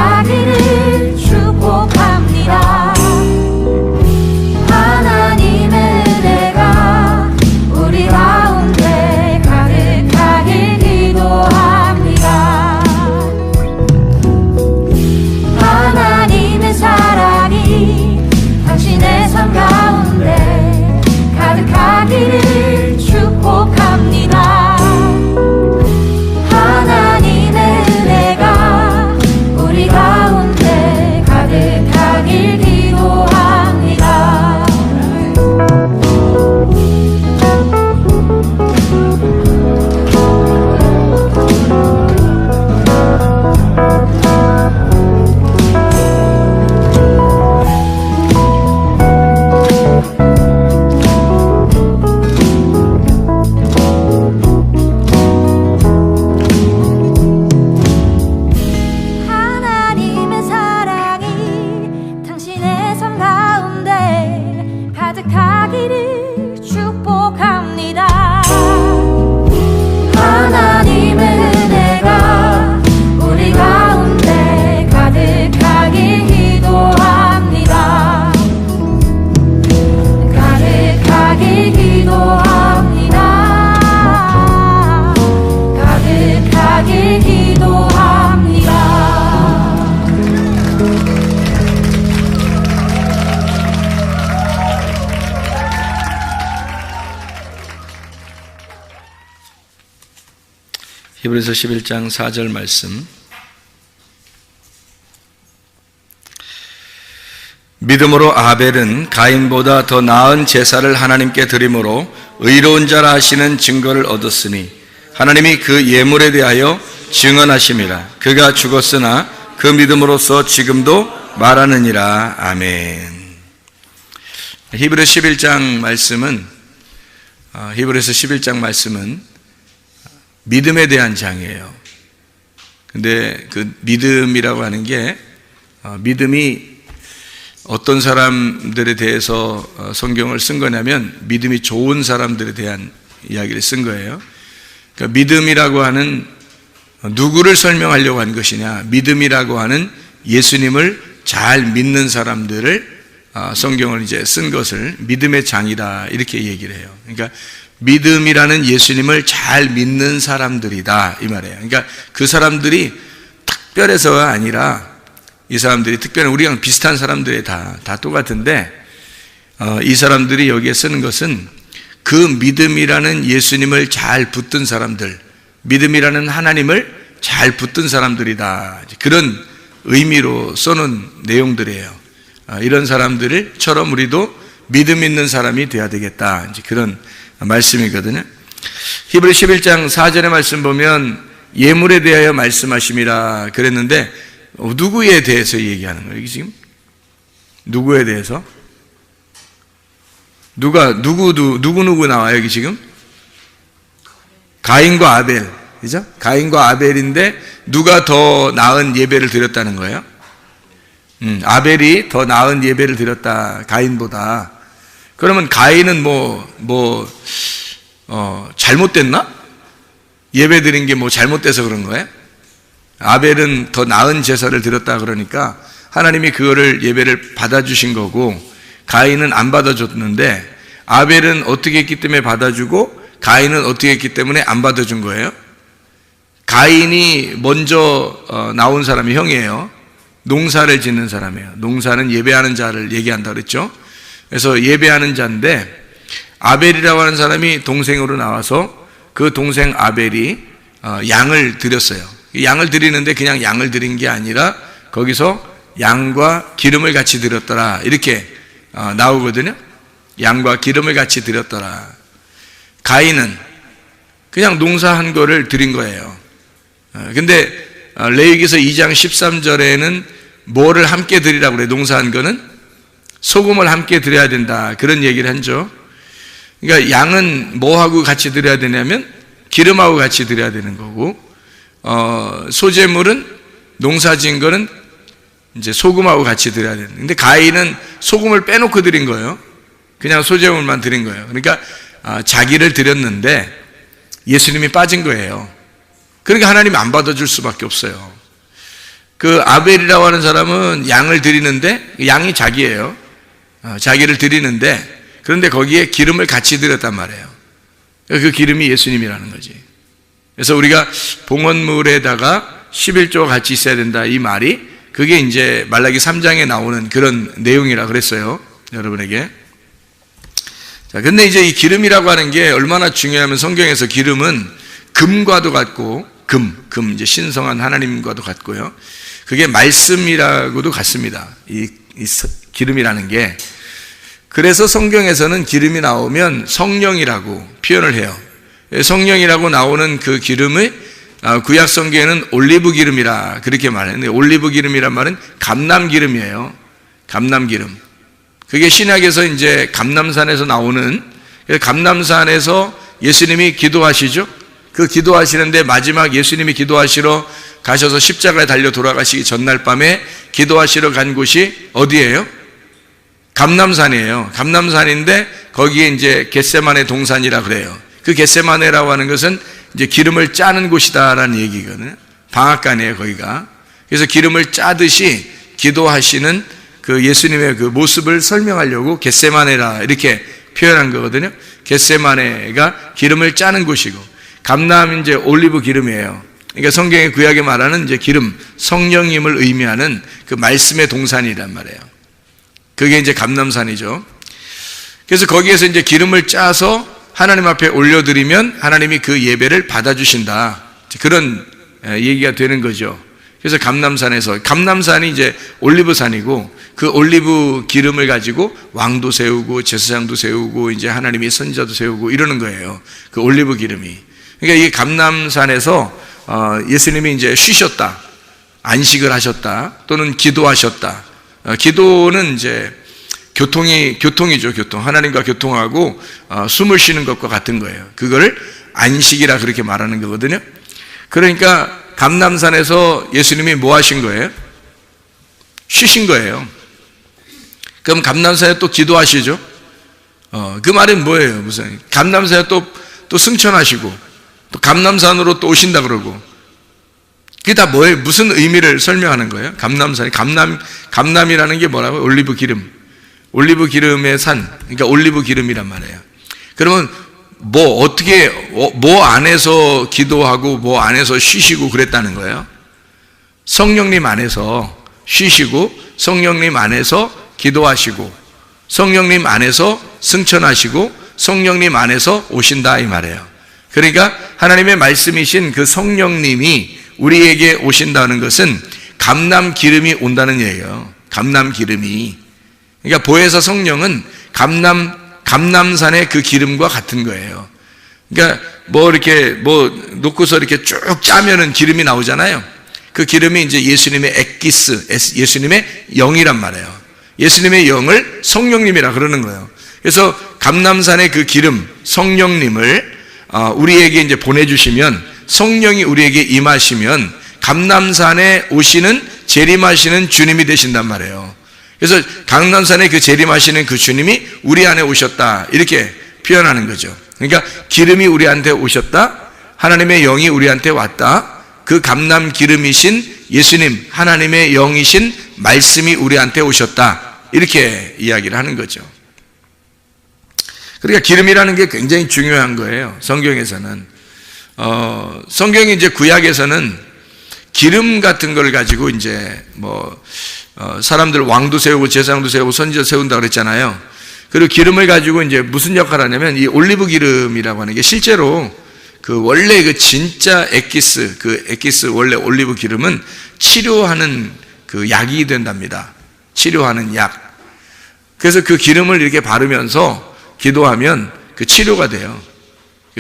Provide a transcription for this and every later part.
가득하기를 축복합니다. 하나님의 은혜가 우리 가운데 가득하길 기도합니다. 하나님의 사랑이 당신의 삶 가운데 가득하기를 축복합니다. 하나님의 은혜가 우리 가운데 가득하길 기도합니다. 하나님의 사랑이 당신의 삶 가운데 가득하기를 축복합니다. 하나님의 은혜가 우리 가운데 가득하길 기도합니다. 가득하길 기도합니다. 가득하길 기도합니다. 히브리서 11장 4절 말씀. 믿음으로 아벨은 가인보다 더 나은 제사를 하나님께 드림으로 의로운 자라 하시는 증거를 얻었으니 하나님이 그 예물에 대하여 증언하심이라. 그가 죽었으나 그 믿음으로써 지금도 말하느니라. 아멘. 히브리서 11장 말씀은 믿음에 대한 장이에요. 근데 그 믿음이라고 하는 게 믿음이 어떤 사람들에 대해서 성경을 쓴 거냐면 믿음이 좋은 사람들에 대한 이야기를 쓴 거예요. 그러니까 믿음이라고 하는 누구를 설명하려고 한 것이냐, 믿음이라고 하는 예수님을 잘 믿는 사람들을 성경을 이제 쓴 것을 믿음의 장이다 이렇게 얘기를 해요. 그러니까 믿음이라는 예수님을 잘 믿는 사람들이다 이 말이에요. 그러니까 그 사람들이 특별해서가 아니라 이 사람들이 특별한 우리랑 비슷한 사람들이 다 똑같은데 이 사람들이 여기에 쓰는 것은 그 믿음이라는 예수님을 잘 붙든 사람들, 믿음이라는 하나님을 잘 붙든 사람들이다 그런 의미로 써놓은 내용들이에요. 이런 사람들처럼 우리도 믿음 있는 사람이 돼야 되겠다 이제 그런 말씀이거든요. 히브리 11장 4절의 말씀 보면 예물에 대하여 말씀하심이라 그랬는데 누구에 대해서 얘기하는 거예요? 지금 누구에 대해서? 누구 나와요 여기 지금? 가인과 아벨, 그죠? 가인과 아벨인데 누가 더 나은 예배를 드렸다는 거예요? 아벨이 더 나은 예배를 드렸다 가인보다. 그러면 가인은 잘못됐나? 예배 드린 게 잘못돼서 그런 거예요? 아벨은 더 나은 제사를 드렸다 그러니까 하나님이 그거를 예배를 받아주신 거고 가인은 안 받아줬는데 아벨은 어떻게 했기 때문에 받아주고 가인은 어떻게 했기 때문에 안 받아준 거예요? 가인이 먼저 나온 사람이 형이에요. 농사를 짓는 사람이에요. 농사는 예배하는 자를 얘기한다 그랬죠? 그래서 예배하는 자인데 아벨이라고 하는 사람이 동생으로 나와서 그 동생 아벨이 양을 드렸어요. 양을 드리는데 그냥 양을 드린 게 아니라 거기서 양과 기름을 같이 드렸더라 이렇게 나오거든요. 양과 기름을 같이 드렸더라. 가인은 그냥 농사한 거를 드린 거예요. 근데 레위기서 2장 13절에는 뭐를 함께 드리라고 그래요? 농사한 거는 소금을 함께 드려야 된다 그런 얘기를 하죠. 그러니까 양은 뭐하고 같이 드려야 되냐면 기름하고 같이 드려야 되는 거고 소재물은 농사 지은 거는 이제 소금하고 같이 드려야 되는. 근데 가인은 소금을 빼놓고 드린 거예요. 그냥 소재물만 드린 거예요. 그러니까 자기를 드렸는데 예수님이 빠진 거예요. 그러니까 하나님이 안 받아줄 수밖에 없어요. 그 아벨이라고 하는 사람은 양을 드리는데 양이 자기예요. 자기를 드리는데 그런데 거기에 기름을 같이 드렸단 말이에요. 그 기름이 예수님이라는 거지. 그래서 우리가 봉헌물에다가 11조가 같이 있어야 된다 이 말이 그게 이제 말라기 3장에 나오는 그런 내용이라 그랬어요. 여러분에게. 자, 근데 이제 이 기름이라고 하는 게 얼마나 중요하면 성경에서 기름은 금과도 같고 금 이제 신성한 하나님과도 같고요. 그게 말씀이라고도 같습니다. 이 기름이라는 게. 그래서 성경에서는 기름이 나오면 성령이라고 표현을 해요. 성령이라고 나오는 그 기름을 구약 성경에는 올리브 기름이라 그렇게 말했는데 올리브 기름이란 말은 감람 기름이에요. 감람 기름. 그게 신약에서 이제 감람산에서 나오는 감람산에서 예수님이 기도하시죠. 그 기도하시는데 마지막 예수님이 기도하시러 가셔서 십자가에 달려 돌아가시기 전날 밤에 기도하시러 간 곳이 어디예요? 감람산이에요. 감람산인데 거기에 이제 겟세마네 동산이라 그래요. 그 겟세마네라고 하는 것은 이제 기름을 짜는 곳이다라는 얘기거든요. 방앗간이에요, 거기가. 그래서 기름을 짜듯이 기도하시는 그 예수님의 그 모습을 설명하려고 겟세마네라 이렇게 표현한 거거든요. 겟세마네가 기름을 짜는 곳이고 감람 이제 올리브 기름이에요. 그러니까 성경의 구약에 말하는 이제 기름, 성령님을 의미하는 그 말씀의 동산이란 말이에요. 그게 이제 감람산이죠. 그래서 거기에서 이제 기름을 짜서 하나님 앞에 올려드리면 하나님이 그 예배를 받아주신다. 그런 얘기가 되는 거죠. 그래서 감람산이 이제 올리브산이고 그 올리브 기름을 가지고 왕도 세우고 제사장도 세우고 이제 하나님이 선지자도 세우고 이러는 거예요. 그 올리브 기름이. 그러니까 이 감람산에서 예수님이 이제 쉬셨다, 안식을 하셨다, 또는 기도하셨다. 기도는 이제 교통이죠, 교통. 하나님과 교통하고 숨을 쉬는 것과 같은 거예요. 그거를 안식이라 그렇게 말하는 거거든요. 그러니까 감람산에서 예수님이 뭐 하신 거예요? 쉬신 거예요. 그럼 감람산에 또 기도하시죠? 그 말은 뭐예요? 무슨 감람산에 또 승천하시고 또 감람산으로 또 오신다 그러고 그게 다 뭐예요? 무슨 의미를 설명하는 거예요? 감람이라는 게 뭐라고요? 올리브 기름의 산, 그러니까 올리브 기름이란 말이에요. 그러면 뭐 안에서 기도하고 뭐 안에서 쉬시고 그랬다는 거예요? 성령님 안에서 쉬시고 성령님 안에서 기도하시고 성령님 안에서 승천하시고 성령님 안에서 오신다 이 말이에요. 그러니까 하나님의 말씀이신 그 성령님이 우리에게 오신다는 것은 감람 기름이 온다는 얘기예요. 감람 기름이. 그러니까 보혜사 성령은 감람산의 그 기름과 같은 거예요. 그러니까 이렇게 놓고서 이렇게 쭉 짜면은 기름이 나오잖아요. 그 기름이 이제 예수님의 엑기스, 예수님의 영이란 말이에요. 예수님의 영을 성령님이라 그러는 거예요. 그래서 감람산의 그 기름, 성령님을 우리에게 이제 보내주시면 성령이 우리에게 임하시면 감람산에 오시는 재림하시는 주님이 되신단 말이에요. 그래서 감람산에 그 재림하시는 그 주님이 우리 안에 오셨다 이렇게 표현하는 거죠. 그러니까 기름이 우리한테 오셨다, 하나님의 영이 우리한테 왔다, 그 감람 기름이신 예수님, 하나님의 영이신 말씀이 우리한테 오셨다 이렇게 이야기를 하는 거죠. 그러니까 기름이라는 게 굉장히 중요한 거예요. 성경에서는 성경이 이제 구약에서는 기름 같은 걸 가지고 이제 사람들 왕도 세우고 제사장도 세우고 선지자 세운다 그랬잖아요. 그리고 기름을 가지고 이제 무슨 역할을 하냐면 이 올리브 기름이라고 하는 게 실제로 그 원래 그 진짜 엑기스 원래 올리브 기름은 치료하는 그 약이 된답니다. 치료하는 약. 그래서 그 기름을 이렇게 바르면서 기도하면 그 치료가 돼요.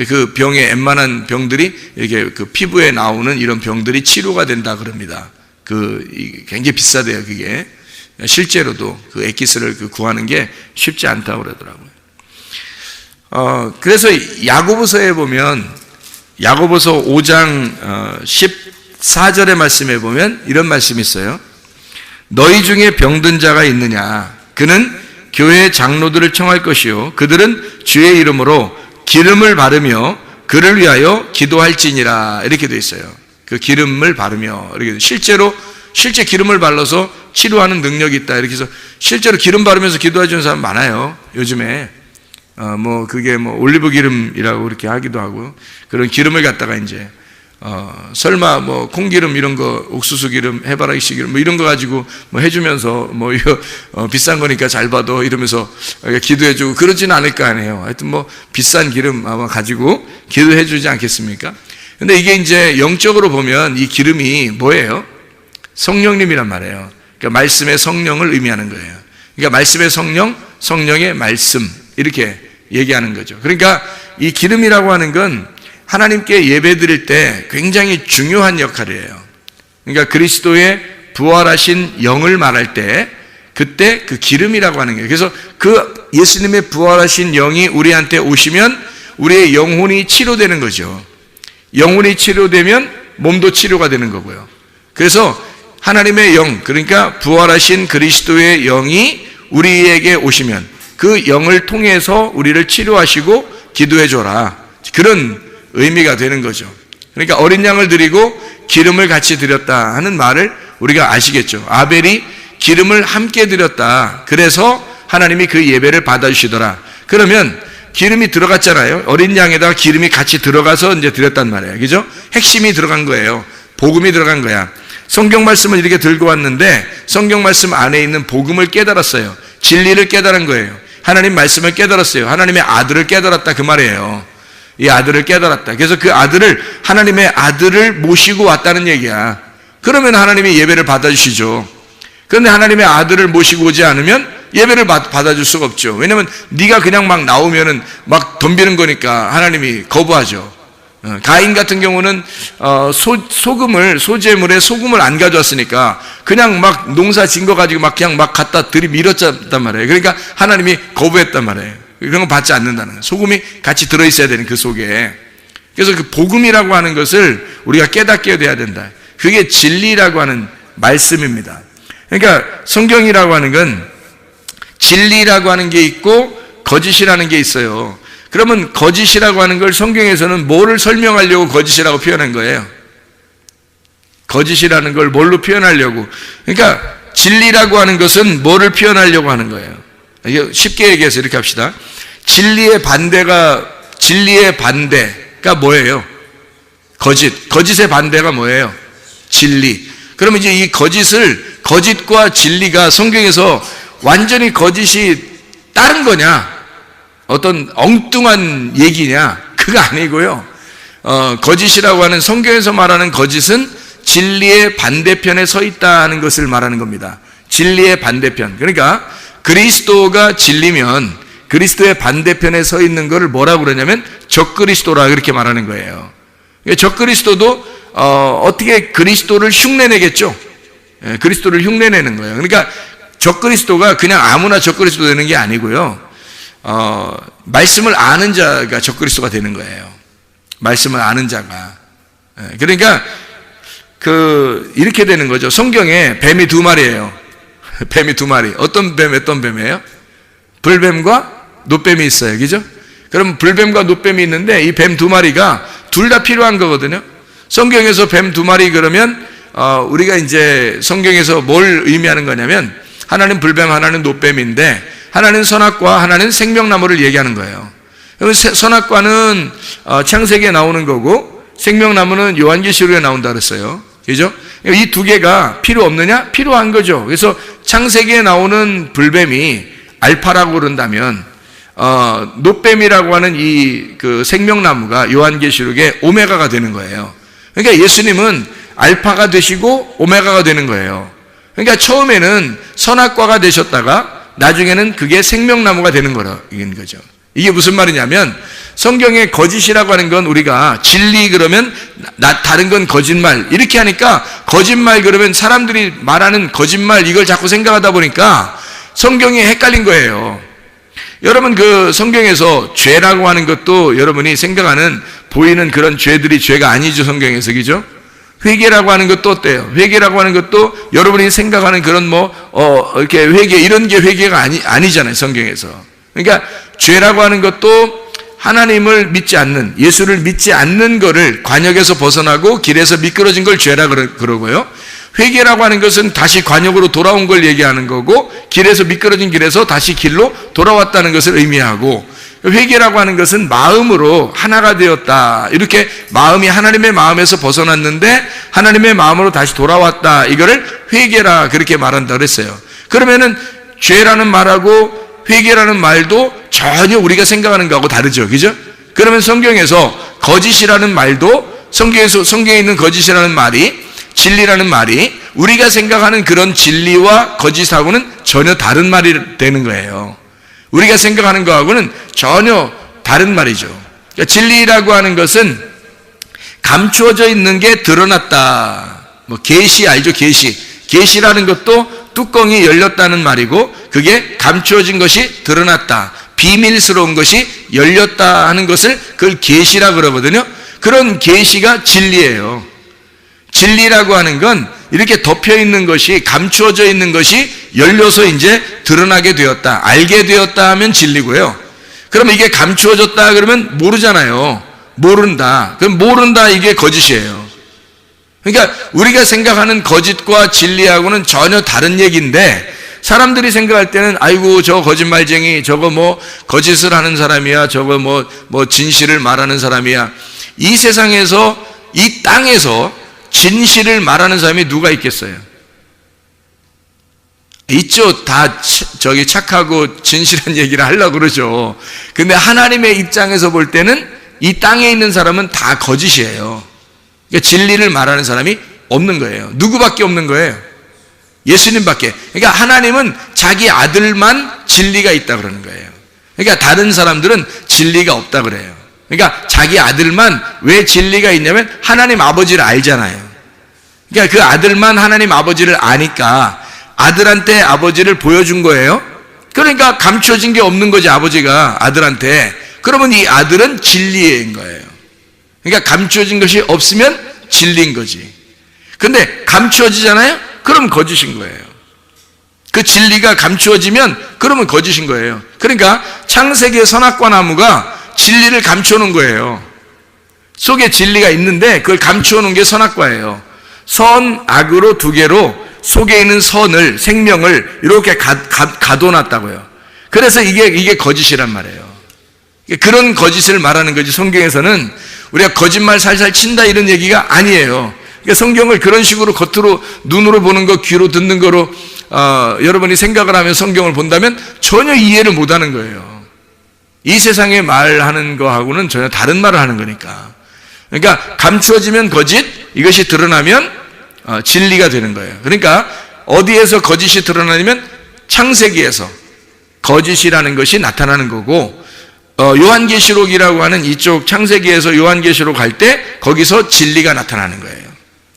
그 병에 웬만한 병들이 이렇게 그 피부에 나오는 이런 병들이 치료가 된다 그럽니다. 굉장히 비싸대요, 그게. 실제로도 그 엑기스를 구하는 게 쉽지 않다고 그러더라고요. 그래서 야고보서에 보면 야고보서 5장 14절의 말씀에 보면 이런 말씀이 있어요. 너희 중에 병든 자가 있느냐? 그는 교회 장로들을 청할 것이요 그들은 주의 이름으로 기름을 바르며 그를 위하여 기도할지니라 이렇게 되어 있어요. 그 기름을 바르며 이렇게 실제로 실제 기름을 발라서 치료하는 능력이 있다. 이렇게 해서 실제로 기름 바르면서 기도해주는 사람 많아요. 요즘에. 그게 올리브 기름이라고 그렇게 하기도 하고, 그런 기름을 갖다가 이제, 설마 콩기름 이런 거, 옥수수 기름, 해바라기 기름 이런 거 가지고 해주면서 이거 비싼 거니까 잘 받아 이러면서 기도해주고 그러진 않을 거 아니에요. 하여튼 비싼 기름 아마 가지고 기도해주지 않겠습니까? 근데 이게 이제 영적으로 보면 이 기름이 뭐예요? 성령님이란 말이에요. 그러니까 말씀의 성령을 의미하는 거예요. 그러니까 말씀의 성령, 성령의 말씀 이렇게 얘기하는 거죠. 그러니까 이 기름이라고 하는 건 하나님께 예배 드릴 때 굉장히 중요한 역할이에요. 그러니까 그리스도의 부활하신 영을 말할 때 그때 그 기름이라고 하는 거예요. 그래서 그 예수님의 부활하신 영이 우리한테 오시면 우리의 영혼이 치료되는 거죠. 영혼이 치료되면 몸도 치료가 되는 거고요. 그래서 하나님의 영, 그러니까 부활하신 그리스도의 영이 우리에게 오시면 그 영을 통해서 우리를 치료하시고 기도해 줘라. 그런 의미가 되는 거죠. 그러니까 어린 양을 드리고 기름을 같이 드렸다 하는 말을 우리가 아시겠죠. 아벨이 기름을 함께 드렸다. 그래서 하나님이 그 예배를 받아주시더라. 그러면 기름이 들어갔잖아요. 어린 양에다가 기름이 같이 들어가서 이제 드렸단 말이에요. 그죠? 핵심이 들어간 거예요. 복음이 들어간 거야. 성경 말씀을 이렇게 들고 왔는데 성경 말씀 안에 있는 복음을 깨달았어요. 진리를 깨달은 거예요. 하나님 말씀을 깨달았어요. 하나님의 아들을 깨달았다 그 말이에요. 이 아들을 깨달았다. 그래서 그 아들을, 하나님의 아들을 모시고 왔다는 얘기야. 그러면 하나님이 예배를 받아주시죠. 그런데 하나님의 아들을 모시고 오지 않으면 예배를 받아줄 수가 없죠. 왜냐면 네가 그냥 막 나오면은 막 덤비는 거니까 하나님이 거부하죠. 가인 같은 경우는 소재물에 소금을 안 가져왔으니까 그냥 막 농사 진 거 가지고 막 그냥 막 갖다 들이밀었단 말이에요. 그러니까 하나님이 거부했단 말이에요. 그런 거 받지 않는다는 거예요. 소금이 같이 들어있어야 되는 그 속에. 그래서 그 복음이라고 하는 것을 우리가 깨닫게 돼야 된다. 그게 진리라고 하는 말씀입니다. 그러니까 성경이라고 하는 건 진리라고 하는 게 있고 거짓이라는 게 있어요. 그러면 거짓이라고 하는 걸 성경에서는 뭐를 설명하려고 거짓이라고 표현한 거예요? 거짓이라는 걸 뭘로 표현하려고? 그러니까 진리라고 하는 것은 뭐를 표현하려고 하는 거예요? 이게 쉽게 얘기해서 이렇게 합시다. 진리의 반대가 뭐예요? 거짓의 반대가 뭐예요? 진리. 그러면 이제 이 거짓과 진리가 성경에서 완전히 거짓이 다른 거냐? 어떤 엉뚱한 얘기냐? 그거 아니고요. 거짓이라고 하는, 성경에서 말하는 거짓은 진리의 반대편에 서 있다는 것을 말하는 겁니다. 진리의 반대편. 그러니까 그리스도가 진리면 그리스도의 반대편에 서 있는 것을 뭐라고 그러냐면 적그리스도라 그렇게 말하는 거예요. 적그리스도도 어떻게 그리스도를 흉내내겠죠? 그리스도를 흉내내는 거예요. 그러니까 적그리스도가 그냥 아무나 적그리스도 되는 게 아니고요. 말씀을 아는 자가 적그리스도가 되는 거예요. 말씀을 아는 자가. 그러니까 이렇게 되는 거죠. 성경에 뱀이 두 마리예요. 뱀이 두 마리. 어떤 뱀이에요? 불뱀과 노뱀이 있어요. 그죠? 그럼 불뱀과 노뱀이 있는데 이 뱀 두 마리가 둘 다 필요한 거거든요. 성경에서 뱀 두 마리 그러면 우리가 이제 성경에서 뭘 의미하는 거냐면 하나는 불뱀, 하나는 노뱀인데 하나는 선악과, 하나는 생명나무를 얘기하는 거예요. 선악과는 창세기에 나오는 거고 생명나무는 요한계시록에 나온다 그랬어요. 그죠? 이 두 개가 필요 없느냐? 필요한 거죠. 그래서 창세기에 나오는 불뱀이 알파라고 그런다면 노뱀이라고 하는 그 생명나무가 요한계시록에 오메가가 되는 거예요. 그러니까 예수님은 알파가 되시고 오메가가 되는 거예요. 그러니까 처음에는 선악과가 되셨다가 나중에는 그게 생명나무가 되는 거라는 거죠. 이게 무슨 말이냐면 성경에 거짓이라고 하는 건 우리가 진리 그러면 다른 건 거짓말 이렇게 하니까 거짓말 그러면 사람들이 말하는 거짓말 이걸 자꾸 생각하다 보니까 성경이 헷갈린 거예요. 여러분 그 성경에서 죄라고 하는 것도 여러분이 생각하는 보이는 그런 죄들이 죄가 아니죠. 성경에서. 그죠? 회개라고 하는 것도 어때요? 회개라고 하는 것도 여러분이 생각하는 그런 이렇게 회개, 이런 게 회개가 아니잖아요, 성경에서. 그러니까 죄라고 하는 것도 하나님을 믿지 않는, 예수를 믿지 않는 거를 관역에서 벗어나고 길에서 미끄러진 걸 죄라 그러고요. 회개라고 하는 것은 다시 관역으로 돌아온 걸 얘기하는 거고, 길에서 미끄러진 길에서 다시 길로 돌아왔다는 것을 의미하고, 회개라고 하는 것은 마음으로 하나가 되었다, 이렇게 마음이 하나님의 마음에서 벗어났는데 하나님의 마음으로 다시 돌아왔다, 이거를 회개라 그렇게 말한다 그랬어요. 그러면은 죄라는 말하고 회개라는 말도 전혀 우리가 생각하는 거하고 다르죠, 그죠? 그러면 성경에서 거짓이라는 말도, 성경에 있는 거짓이라는 말이, 진리라는 말이 우리가 생각하는 그런 진리와 거짓하고는 전혀 다른 말이 되는 거예요. 우리가 생각하는 거하고는 전혀 다른 말이죠. 그러니까 진리라고 하는 것은 감추어져 있는 게 드러났다. 뭐 계시 알죠? 계시라는 것도 뚜껑이 열렸다는 말이고, 그게 감추어진 것이 드러났다, 비밀스러운 것이 열렸다 하는 것을 그걸 계시라 그러거든요. 그런 계시가 진리예요. 진리라고 하는 건 이렇게 덮여 있는 것이, 감추어져 있는 것이 열려서 이제 드러나게 되었다, 알게 되었다 하면 진리고요. 그럼 이게 감추어졌다 그러면 모르잖아요. 모른다. 그럼 모른다, 이게 거짓이에요. 그러니까 우리가 생각하는 거짓과 진리하고는 전혀 다른 얘기인데, 사람들이 생각할 때는 아이고 저 거짓말쟁이, 저거 뭐 거짓을 하는 사람이야, 저거 뭐 진실을 말하는 사람이야. 이 세상에서, 이 땅에서 진실을 말하는 사람이 누가 있겠어요? 있죠. 다 저기 착하고 진실한 얘기를 하려고 그러죠. 근데 하나님의 입장에서 볼 때는 이 땅에 있는 사람은 다 거짓이에요. 그러니까 진리를 말하는 사람이 없는 거예요. 누구밖에 없는 거예요? 예수님밖에. 그러니까 하나님은 자기 아들만 진리가 있다 그러는 거예요. 그러니까 다른 사람들은 진리가 없다 그래요. 그러니까 자기 아들만, 왜 진리가 있냐면 하나님 아버지를 알잖아요. 그러니까 그 아들만 하나님 아버지를 아니까 아들한테 아버지를 보여준 거예요. 그러니까 감춰진 게 없는 거지, 아버지가 아들한테. 그러면 이 아들은 진리인 거예요. 그러니까 감춰진 것이 없으면 진리인 거지. 근데 감추어지잖아요? 그럼 거짓인 거예요. 그 진리가 감추어지면 그러면 거짓인 거예요. 그러니까 창세기의 선악과 나무가 진리를 감춰놓은 거예요. 속에 진리가 있는데 그걸 감춰놓은 게 선악과예요. 선, 악으로 두 개로 속에 있는 선을, 생명을 이렇게 가둬놨다고요. 그래서 이게 거짓이란 말이에요. 그런 거짓을 말하는 거지, 성경에서는 우리가 거짓말 살살 친다 이런 얘기가 아니에요. 그러니까 성경을 그런 식으로 겉으로 눈으로 보는 거, 귀로 듣는 거로 여러분이 생각을 하면 성경을 본다면 전혀 이해를 못하는 거예요. 이 세상에 말하는 거하고는 전혀 다른 말을 하는 거니까. 그러니까 감추어지면 거짓, 이것이 드러나면 진리가 되는 거예요. 그러니까 어디에서 거짓이 드러나냐면 창세기에서 거짓이라는 것이 나타나는 거고, 요한계시록이라고 하는 이쪽 창세기에서 요한계시록 갈 때 거기서 진리가 나타나는 거예요.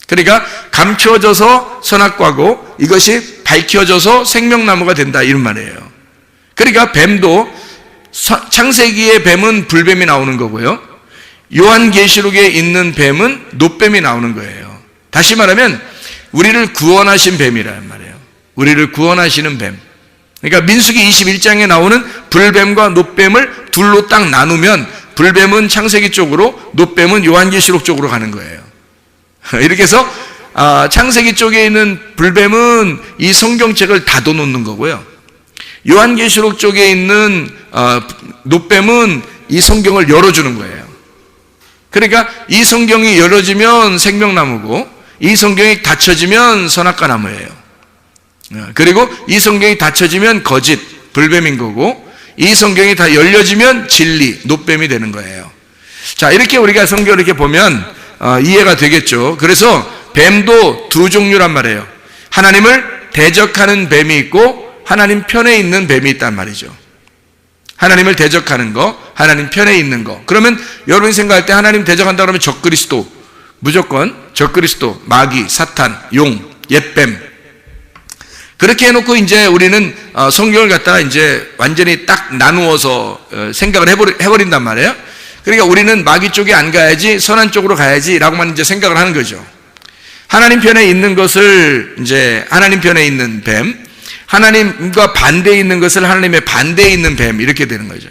그러니까 감춰져서 선악과고 이것이 밝혀져서 생명나무가 된다, 이런 말이에요. 그러니까 뱀도, 창세기의 뱀은 불뱀이 나오는 거고요, 요한계시록에 있는 뱀은 놋뱀이 나오는 거예요. 다시 말하면 우리를 구원하신 뱀이란 말이에요. 우리를 구원하시는 뱀. 그러니까 민수기 21장에 나오는 불뱀과 놋뱀을 둘로 딱 나누면 불뱀은 창세기 쪽으로, 놋뱀은 요한계시록 쪽으로 가는 거예요. 이렇게 해서 창세기 쪽에 있는 불뱀은 이 성경책을 닫아놓는 거고요, 요한계시록 쪽에 있는 놋뱀은 이 성경을 열어주는 거예요. 그러니까 이 성경이 열어지면 생명나무고, 이 성경이 닫혀지면 선악과 나무예요. 그리고 이 성경이 닫혀지면 거짓, 불뱀인 거고, 이 성경이 다 열려지면 진리, 놋뱀이 되는 거예요. 자, 이렇게 우리가 성경을 이렇게 보면 이해가 되겠죠. 그래서 뱀도 두 종류란 말이에요. 하나님을 대적하는 뱀이 있고 하나님 편에 있는 뱀이 있단 말이죠. 하나님을 대적하는 거, 하나님 편에 있는 거. 그러면 여러분이 생각할 때 하나님 대적한다 그러면 적그리스도, 무조건 적그리스도, 마귀, 사탄, 용, 옛뱀. 그렇게 해놓고 이제 우리는 성경을 갖다가 이제 완전히 딱 나누어서 생각을 해버린단 말이에요. 그러니까 우리는 마귀 쪽에 안 가야지, 선한 쪽으로 가야지라고만 이제 생각을 하는 거죠. 하나님 편에 있는 것을 이제 하나님 편에 있는 뱀, 하나님과 반대에 있는 것을 하나님의 반대에 있는 뱀, 이렇게 되는 거죠.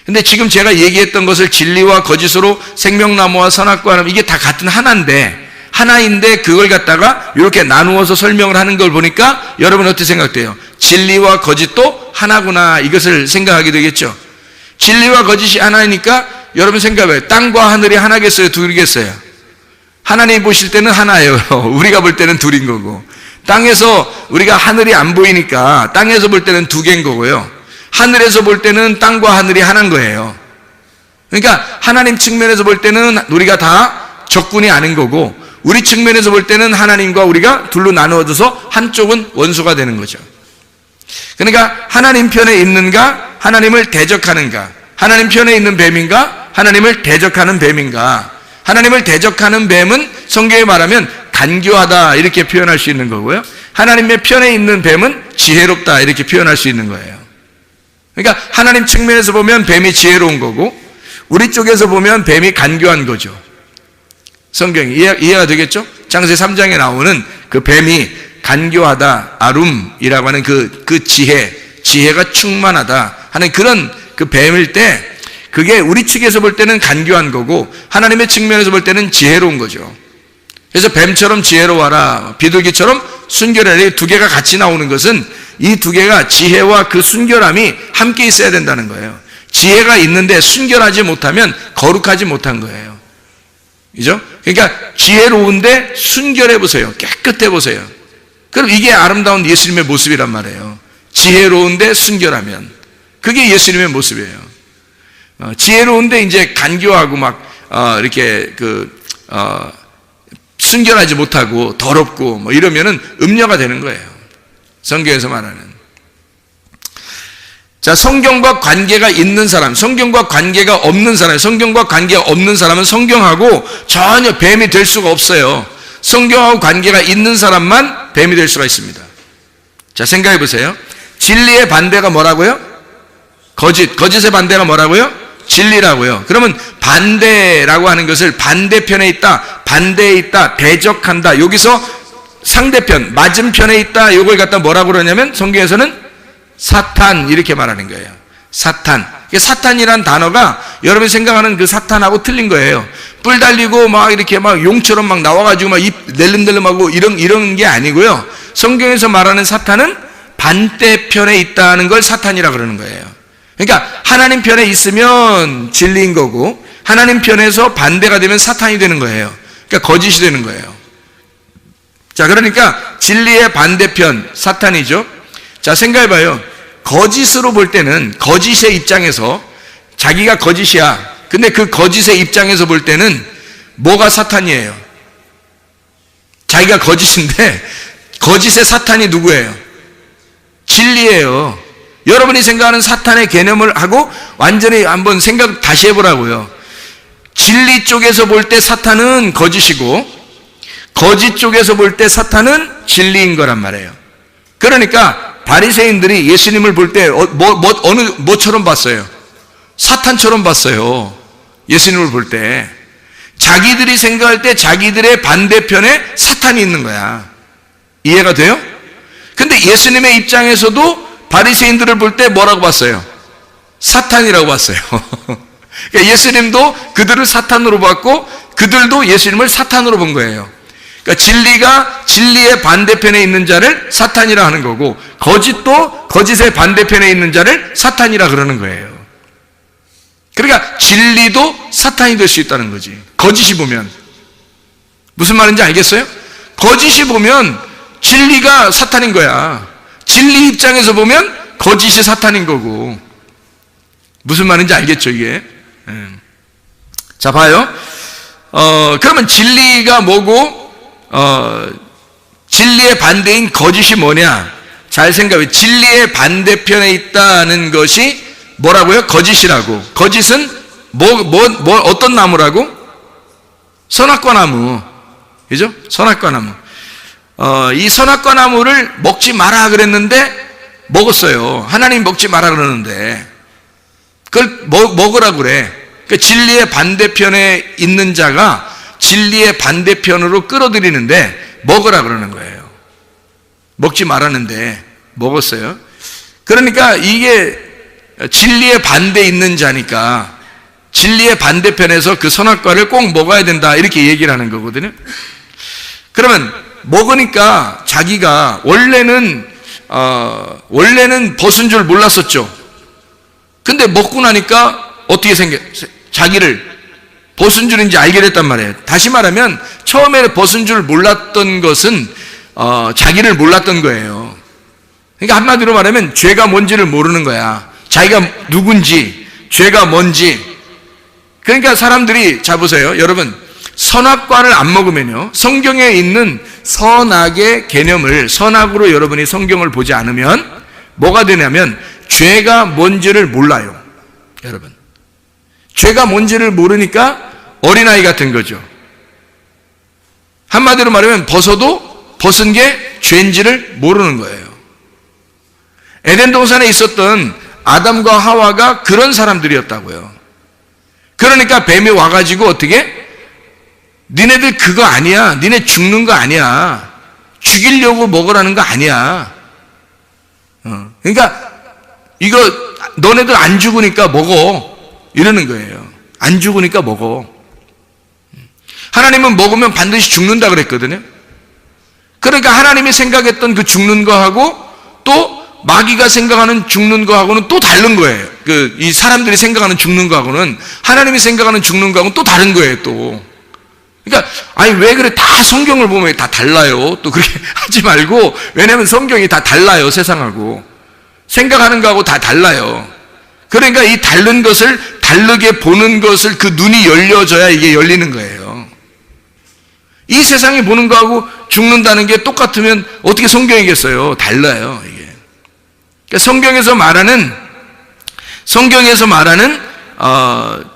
근데 지금 제가 얘기했던 것을 진리와 거짓으로 생명나무와 선악과 이게 다 같은 하나인데, 하나인데 그걸 갖다가 이렇게 나누어서 설명을 하는 걸 보니까 여러분 어떻게 생각돼요? 진리와 거짓도 하나구나, 이것을 생각하게 되겠죠. 진리와 거짓이 하나이니까 여러분 생각해봐요. 땅과 하늘이 하나겠어요? 둘이겠어요? 하나님 보실 때는 하나예요. 우리가 볼 때는 둘인 거고, 땅에서 우리가 하늘이 안 보이니까 땅에서 볼 때는 두 개인 거고요, 하늘에서 볼 때는 땅과 하늘이 하나인 거예요. 그러니까 하나님 측면에서 볼 때는 우리가 다 적군이 아닌 거고, 우리 측면에서 볼 때는 하나님과 우리가 둘로 나누어져서 한쪽은 원수가 되는 거죠. 그러니까 하나님 편에 있는가, 하나님을 대적하는가, 하나님 편에 있는 뱀인가, 하나님을 대적하는 뱀인가. 하나님을 대적하는 뱀은 성경에 말하면 간교하다 이렇게 표현할 수 있는 거고요, 하나님의 편에 있는 뱀은 지혜롭다 이렇게 표현할 수 있는 거예요. 그러니까 하나님 측면에서 보면 뱀이 지혜로운 거고, 우리 쪽에서 보면 뱀이 간교한 거죠. 성경이 이해가 되겠죠? 창세 3장에 나오는 그 뱀이 간교하다, 아룸이라고 하는 그 지혜가 충만하다 하는 그런 그 뱀일 때, 그게 우리 측에서 볼 때는 간교한 거고 하나님의 측면에서 볼 때는 지혜로운 거죠. 그래서 뱀처럼 지혜로워라, 비둘기처럼 순결하라, 이 두 개가 같이 나오는 것은 이 두 개가 지혜와 그 순결함이 함께 있어야 된다는 거예요. 지혜가 있는데 순결하지 못하면 거룩하지 못한 거예요. 그죠? 그러니까 지혜로운데 순결해 보세요. 깨끗해 보세요. 그럼 이게 아름다운 예수님의 모습이란 말이에요. 지혜로운데 순결하면 그게 예수님의 모습이에요. 지혜로운데 이제 간교하고 막 이렇게 순결하지 못하고 더럽고 뭐 이러면은 음녀가 되는 거예요. 성경에서 말하는. 자, 성경과 관계가 있는 사람, 성경과 관계가 없는 사람, 성경과 관계가 없는 사람은 성경하고 전혀 뱀이 될 수가 없어요. 성경하고 관계가 있는 사람만 뱀이 될 수가 있습니다. 자, 생각해 보세요. 진리의 반대가 뭐라고요? 거짓. 거짓의 반대가 뭐라고요? 진리라고요. 그러면 반대라고 하는 것을 반대편에 있다, 반대에 있다, 대적한다, 여기서 상대편, 맞은편에 있다, 이걸 갖다 뭐라고 그러냐면 성경에서는 사탄 이렇게 말하는 거예요. 사탄. 사탄이란 단어가 여러분이 생각하는 그 사탄하고 틀린 거예요. 뿔 달리고 막 이렇게 막 용처럼 막 나와가지고 막 입 낼름낼름하고 이런 게 아니고요. 성경에서 말하는 사탄은 반대편에 있다는 걸 사탄이라 그러는 거예요. 그러니까 하나님 편에 있으면 진리인 거고, 하나님 편에서 반대가 되면 사탄이 되는 거예요. 그러니까 거짓이 되는 거예요. 자, 그러니까 진리의 반대편 사탄이죠. 자, 생각해봐요. 거짓으로 볼 때는, 거짓의 입장에서 자기가 거짓이야. 근데 그 거짓의 입장에서 볼 때는 뭐가 사탄이에요? 자기가 거짓인데 거짓의 사탄이 누구예요? 진리예요. 여러분이 생각하는 사탄의 개념을 하고 완전히 한번 생각 다시 해보라고요. 진리 쪽에서 볼 때 사탄은 거짓이고, 거짓 쪽에서 볼 때 사탄은 진리인 거란 말이에요. 그러니까 바리새인들이 예수님을 볼 때 뭐처럼 봤어요? 사탄처럼 봤어요. 예수님을 볼 때 자기들이 생각할 때 자기들의 반대편에 사탄이 있는 거야. 이해가 돼요? 근데 예수님의 입장에서도 바리새인들을 볼 때 뭐라고 봤어요? 사탄이라고 봤어요. 그러니까 예수님도 그들을 사탄으로 봤고 그들도 예수님을 사탄으로 본 거예요. 그러니까 진리가 진리의 반대편에 있는 자를 사탄이라 하는 거고, 거짓도 거짓의 반대편에 있는 자를 사탄이라 그러는 거예요. 그러니까 진리도 사탄이 될 수 있다는 거지. 거짓이 보면. 무슨 말인지 알겠어요? 거짓이 보면 진리가 사탄인 거야. 진리 입장에서 보면 거짓이 사탄인 거고. 무슨 말인지 알겠죠, 이게? 자, 봐요. 그러면 진리가 뭐고, 진리의 반대인 거짓이 뭐냐? 잘 생각해. 진리의 반대편에 있다는 것이 뭐라고요? 거짓이라고. 거짓은 어떤 나무라고? 선악과 나무. 그죠? 선악과 나무. 이 선악과 나무를 먹지 마라 그랬는데 먹었어요. 하나님 먹지 마라 그러는데 그걸 먹으라고 그래. 그러니까 진리의 반대편에 있는 자가 진리의 반대편으로 끌어들이는데 먹으라 그러는 거예요. 먹지 말았는데 먹었어요. 그러니까 이게 진리의 반대에 있는 자니까 진리의 반대편에서 그 선악과를 꼭 먹어야 된다 이렇게 얘기를 하는 거거든요. 그러면 먹으니까 자기가 원래는 벗은 줄 몰랐었죠. 근데 먹고 나니까 어떻게 자기를 벗은 줄인지 알게 됐단 말이에요. 다시 말하면 처음에 벗은 줄 몰랐던 것은 자기를 몰랐던 거예요. 그러니까 한마디로 말하면 죄가 뭔지를 모르는 거야. 자기가 누군지, 죄가 뭔지. 그러니까 사람들이, 자 보세요 여러분, 선악과를 안 먹으면요, 성경에 있는 선악의 개념을, 선악으로 여러분이 성경을 보지 않으면 뭐가 되냐면 죄가 뭔지를 몰라요. 여러분, 죄가 뭔지를 모르니까 어린아이 같은 거죠. 한마디로 말하면 벗어도 벗은 게 죄인지를 모르는 거예요. 에덴 동산에 있었던 아담과 하와가 그런 사람들이었다고요. 그러니까 뱀이 와가지고 어떻게? 니네들 그거 아니야. 니네 죽는 거 아니야. 죽이려고 먹으라는 거 아니야. 그러니까 이거 너네들 안 죽으니까 먹어. 이러는 거예요. 안 죽으니까 먹어. 하나님은 먹으면 반드시 죽는다 그랬거든요. 그러니까 하나님이 생각했던 그 죽는 거하고 또 마귀가 생각하는 죽는 거하고는 또 다른 거예요. 이 사람들이 생각하는 죽는 거하고는, 하나님이 생각하는 죽는 거하고는 또 다른 거예요, 또. 그러니까, 아니, 왜 그래? 다 성경을 보면 다 달라요. 또 그렇게 하지 말고, 왜냐면 성경이 다 달라요, 세상하고. 생각하는 거하고 다 달라요. 그러니까 이 다른 것을, 다르게 보는 것을, 그 눈이 열려져야 이게 열리는 거예요. 이 세상이 보는 거하고 죽는다는 게 똑같으면 어떻게 성경이겠어요? 달라요, 이게. 그러니까 성경에서 말하는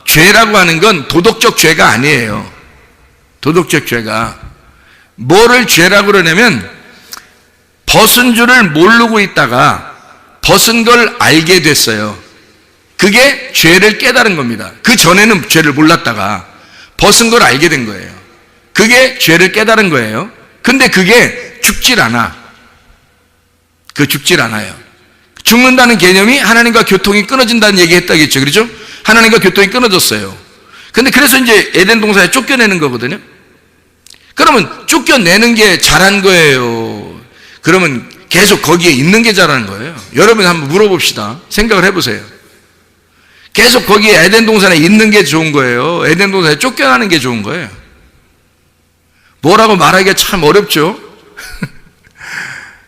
죄라고 하는 건 도덕적 죄가 아니에요. 도덕적 죄가. 뭐를 죄라고 그러냐면, 벗은 줄을 모르고 있다가 벗은 걸 알게 됐어요. 그게 죄를 깨달은 겁니다. 그 전에는 죄를 몰랐다가 벗은 걸 알게 된 거예요. 그게 죄를 깨달은 거예요. 근데 그게 죽질 않아. 죽질 않아요. 죽는다는 개념이 하나님과 교통이 끊어진다는 얘기 했다겠죠. 그렇죠? 하나님과 교통이 끊어졌어요. 근데 그래서 이제 에덴 동산에 쫓겨내는 거거든요. 그러면 쫓겨내는 게 잘한 거예요? 그러면 계속 거기에 있는 게 잘하는 거예요? 여러분 한번 물어봅시다. 생각을 해보세요. 계속 거기에 에덴 동산에 있는 게 좋은 거예요? 에덴 동산에 쫓겨나는 게 좋은 거예요? 뭐라고 말하기가 참 어렵죠?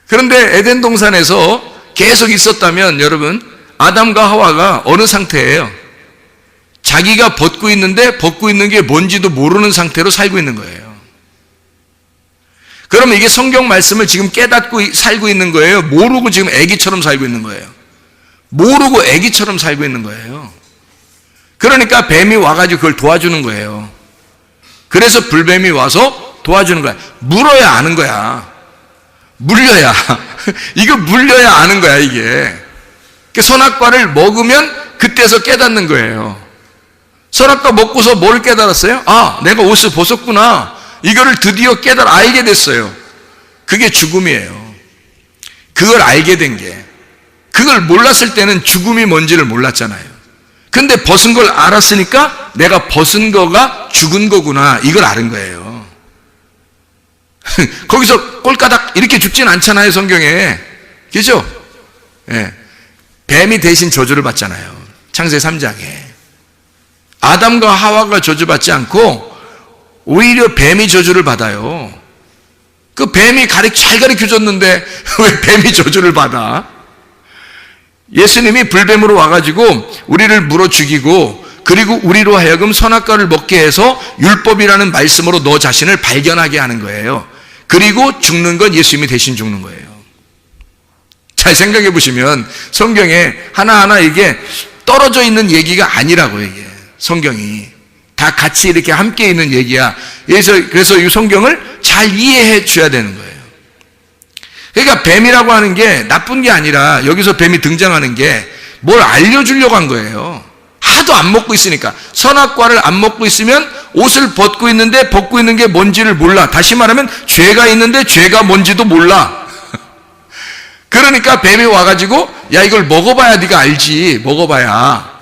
그런데 에덴 동산에서 계속 있었다면 여러분, 아담과 하와가 어느 상태예요? 자기가 벗고 있는데 벗고 있는 게 뭔지도 모르는 상태로 살고 있는 거예요. 그러면 이게 성경 말씀을 지금 깨닫고 살고 있는 거예요? 모르고 지금 애기처럼 살고 있는 거예요? 모르고 애기처럼 살고 있는 거예요. 그러니까 뱀이 와가지고 그걸 도와주는 거예요. 그래서 불뱀이 와서 도와주는 거야. 물어야 아는 거야. 물려야. 이거 물려야 아는 거야, 이게. 선악과를 먹으면 그때서 깨닫는 거예요. 선악과 먹고서 뭘 깨달았어요? 아, 내가 옷을 벗었구나. 이거를 드디어 알게 됐어요. 그게 죽음이에요. 그걸 알게 된 게. 그걸 몰랐을 때는 죽음이 뭔지를 몰랐잖아요. 근데 벗은 걸 알았으니까 내가 벗은 거가 죽은 거구나. 이걸 아는 거예요. 거기서 꼴까닥 이렇게 죽진 않잖아요, 성경에. 그죠? 예. 뱀이 대신 저주를 받잖아요. 창세기 3장에. 아담과 하와가 저주받지 않고 오히려 뱀이 저주를 받아요. 그 뱀이 잘 가르쳐줬는데 왜 뱀이 저주를 받아? 예수님이 불뱀으로 와가지고 우리를 물어 죽이고, 그리고 우리로 하여금 선악과를 먹게 해서 율법이라는 말씀으로 너 자신을 발견하게 하는 거예요. 그리고 죽는 건 예수님이 대신 죽는 거예요. 잘 생각해 보시면 성경에 하나하나 이게 떨어져 있는 얘기가 아니라고요. 이게 성경이 다 같이 이렇게 함께 있는 얘기야. 그래서 이 성경을 잘 이해해 줘야 되는 거예요. 그러니까 뱀이라고 하는 게 나쁜 게 아니라 여기서 뱀이 등장하는 게 뭘 알려주려고 한 거예요. 하도 안 먹고 있으니까. 선악과를 안 먹고 있으면 옷을 벗고 있는데 벗고 있는 게 뭔지를 몰라. 다시 말하면 죄가 있는데 죄가 뭔지도 몰라. 그러니까 뱀이 와가지고 야, 이걸 먹어봐야 네가 알지. 먹어봐야.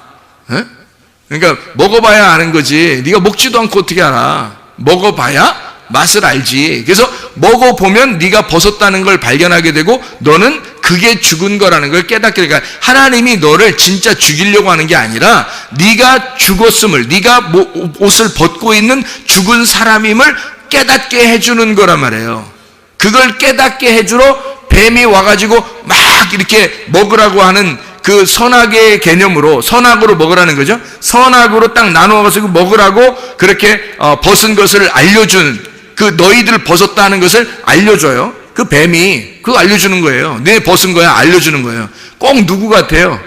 그러니까 먹어봐야 아는 거지. 네가 먹지도 않고 어떻게 알아. 먹어봐야 맛을 알지. 그래서 먹어보면 네가 벗었다는 걸 발견하게 되고 너는 그게 죽은 거라는 걸 깨닫게 되니까 하나님이 너를 진짜 죽이려고 하는 게 아니라 네가 죽었음을, 네가 옷을 벗고 있는 죽은 사람임을 깨닫게 해주는 거란 말이에요. 그걸 깨닫게 해주러 뱀이 와가지고 막 이렇게 먹으라고 하는 그 선악의 개념으로, 선악으로 먹으라는 거죠. 선악으로 딱 나누어가지고 먹으라고 그렇게 벗은 것을 알려준, 그 너희들 벗었다는 것을 알려줘요. 그 뱀이 그거 알려주는 거예요. 네 벗은 거야 알려주는 거예요. 꼭 누구 같아요?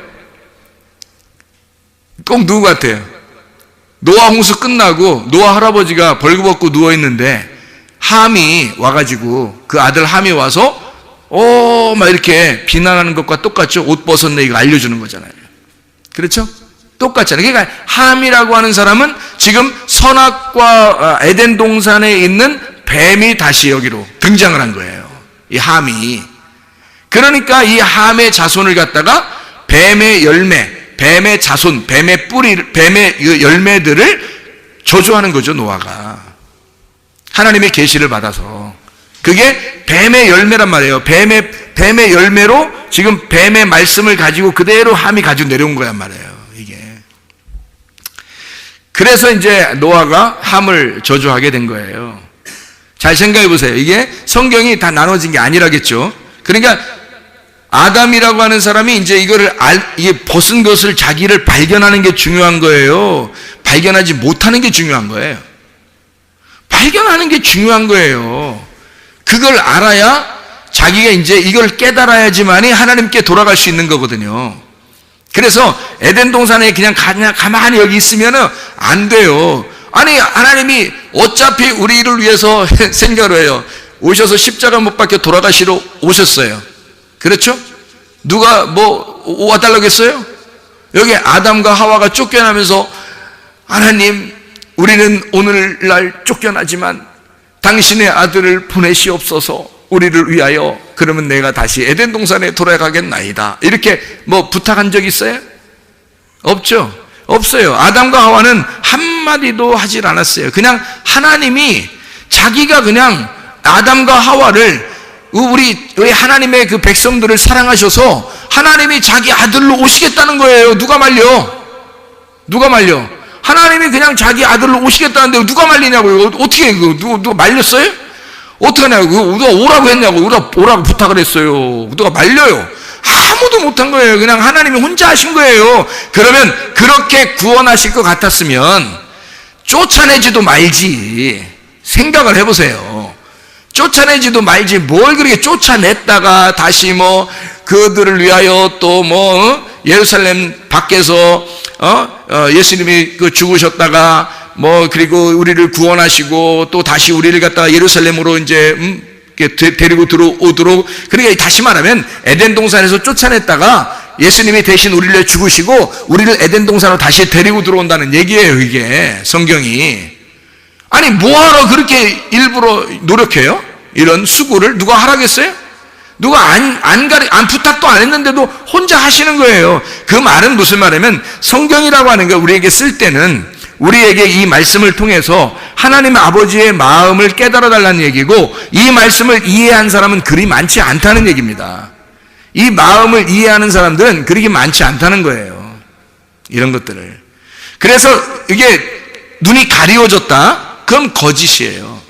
꼭 누구 같아요? 노아 홍수 끝나고 노아 할아버지가 벌거벗고 누워있는데 함이 와가지고, 그 아들 함이 와서 막 이렇게 비난하는 것과 똑같죠. 옷 벗었네 이거 알려주는 거잖아요. 그렇죠? 똑같잖아요. 그러니까 함이라고 하는 사람은 지금 선악과 에덴 동산에 있는 뱀이 다시 여기로 등장을 한 거예요. 이 함이. 그러니까 이 함의 자손을 갖다가 뱀의 열매, 뱀의 자손, 뱀의 뿌리, 뱀의 열매들을 저주하는 거죠, 노아가. 하나님의 계시를 받아서. 그게 뱀의 열매란 말이에요. 뱀의 열매로 지금 뱀의 말씀을 가지고 그대로 함이 가지고 내려온 거란 말이에요, 이게. 그래서 이제 노아가 함을 저주하게 된 거예요. 잘 생각해 보세요. 이게 성경이 다 나눠진 게 아니라겠죠. 그러니까 아담이라고 하는 사람이 이제 이게 벗은 것을 자기를 발견하는 게 중요한 거예요. 발견하지 못하는 게 중요한 거예요. 발견하는 게 중요한 거예요. 그걸 알아야 자기가 이제 이걸 깨달아야지만이 하나님께 돌아갈 수 있는 거거든요. 그래서 에덴 동산에 그냥 가만히 여기 있으면은 안 돼요. 아니, 하나님이 어차피 우리를 위해서 생각을 해요. 오셔서 십자가 못 박혀 돌아가시러 오셨어요. 그렇죠? 누가 와달라고 했어요? 여기 아담과 하와가 쫓겨나면서 하나님, 우리는 오늘날 쫓겨나지만 당신의 아들을 보내시옵소서, 우리를 위하여. 그러면 내가 다시 에덴 동산에 돌아가겠나이다. 이렇게 부탁한 적 있어요? 없죠? 없어요. 아담과 하와는 한마디도 하질 않았어요. 그냥 하나님이 자기가 그냥 아담과 하와를, 우리 하나님의 그 백성들을 사랑하셔서 하나님이 자기 아들로 오시겠다는 거예요. 누가 말려? 누가 말려? 하나님이 그냥 자기 아들로 오시겠다는데 누가 말리냐고요? 어떻게 누가 말렸어요? 어떡하냐고. 누가 오라고 했냐고. 오라고 부탁을 했어요. 누가 말려요? 아무도 못한 거예요. 그냥 하나님이 혼자 하신 거예요. 그러면 그렇게 구원하실 것 같았으면 쫓아내지도 말지. 생각을 해보세요. 쫓아내지도 말지. 뭘 그렇게 쫓아냈다가 다시 그들을 위하여 또 예루살렘 밖에서 예수님이 죽으셨다가 그리고 우리를 구원하시고 또 다시 우리를 갖다가 예루살렘으로 이제 데리고 들어오도록, 그러니까 다시 말하면 에덴 동산에서 쫓아냈다가 예수님이 대신 우리를 죽으시고 우리를 에덴 동산으로 다시 데리고 들어온다는 얘기예요. 이게 성경이. 아니, 뭐하러 그렇게 일부러 노력해요? 이런 수고를 누가 하라겠어요? 누가 안 부탁도 안 했는데도 혼자 하시는 거예요. 그 말은 무슨 말이냐면, 성경이라고 하는 거 우리에게 쓸 때는 우리에게 이 말씀을 통해서 하나님 아버지의 마음을 깨달아 달라는 얘기고, 이 말씀을 이해한 사람은 그리 많지 않다는 얘기입니다. 이 마음을 이해하는 사람들은 그렇게 많지 않다는 거예요. 이런 것들을. 그래서 이게 눈이 가리워졌다? 그건 거짓이에요.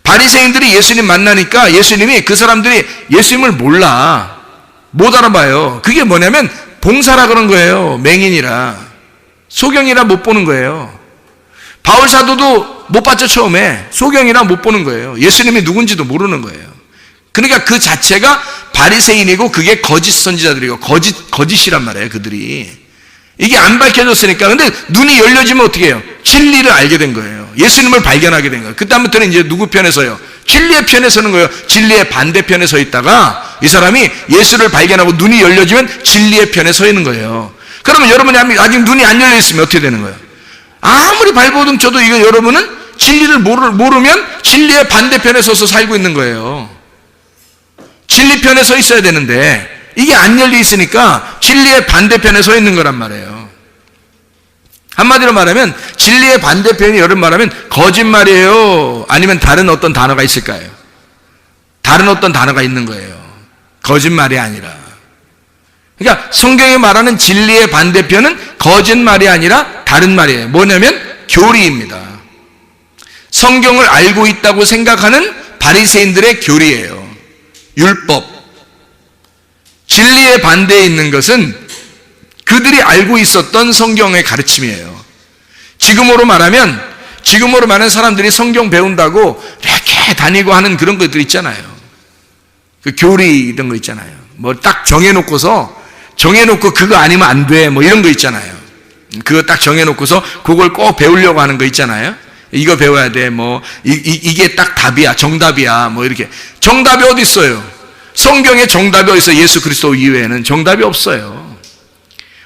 바리새인들이 예수님 만나니까 예수님이, 그 사람들이 예수님을 몰라. 못 알아봐요. 그게 뭐냐면 봉사라 그런 거예요. 맹인이라. 소경이라 못 보는 거예요. 바울 사도도 못 봤죠, 처음에. 소경이라 못 보는 거예요. 예수님이 누군지도 모르는 거예요. 그러니까 그 자체가 바리새인이고 그게 거짓 선지자들이고 거짓이란 말이에요, 그들이. 이게 안 밝혀졌으니까. 근데 눈이 열려지면 어떻게 해요? 진리를 알게 된 거예요. 예수님을 발견하게 된 거예요. 그다음부터는 이제 누구 편에 서요? 진리의 편에 서는 거예요. 진리의 반대편에 서 있다가 이 사람이 예수를 발견하고 눈이 열려지면 진리의 편에 서 있는 거예요. 그러면 여러분이 아직 눈이 안 열려 있으면 어떻게 되는 거예요? 아무리 발버둥 쳐도 이거 여러분은 진리를 모르면 진리의 반대편에 서서 살고 있는 거예요. 진리 편에 서 있어야 되는데 이게 안 열려 있으니까 진리의 반대편에 서 있는 거란 말이에요. 한마디로 말하면 진리의 반대편이 여러분 말하면 거짓말이에요? 아니면 다른 어떤 단어가 있을까요? 다른 어떤 단어가 있는 거예요. 거짓말이 아니라. 그러니까 성경이 말하는 진리의 반대편은 거짓말이 아니라 다른 말이에요. 뭐냐면 교리입니다. 성경을 알고 있다고 생각하는 바리새인들의 교리예요. 율법. 진리의 반대에 있는 것은 그들이 알고 있었던 성경의 가르침이에요. 지금으로 말하면 사람들이 성경 배운다고 이렇게 다니고 하는 그런 것들 있잖아요. 그 교리 이런 거 있잖아요. 뭐 딱 정해놓고 그거 아니면 안 돼. 뭐 이런 거 있잖아요. 그거 딱 정해놓고서 그걸 꼭 배우려고 하는 거 있잖아요. 이거 배워야 돼. 뭐 이게 딱 답이야. 정답이야. 뭐 이렇게. 정답이 어디 있어요? 성경에 정답이 어디 있어요? 예수 그리스도 이외에는 정답이 없어요.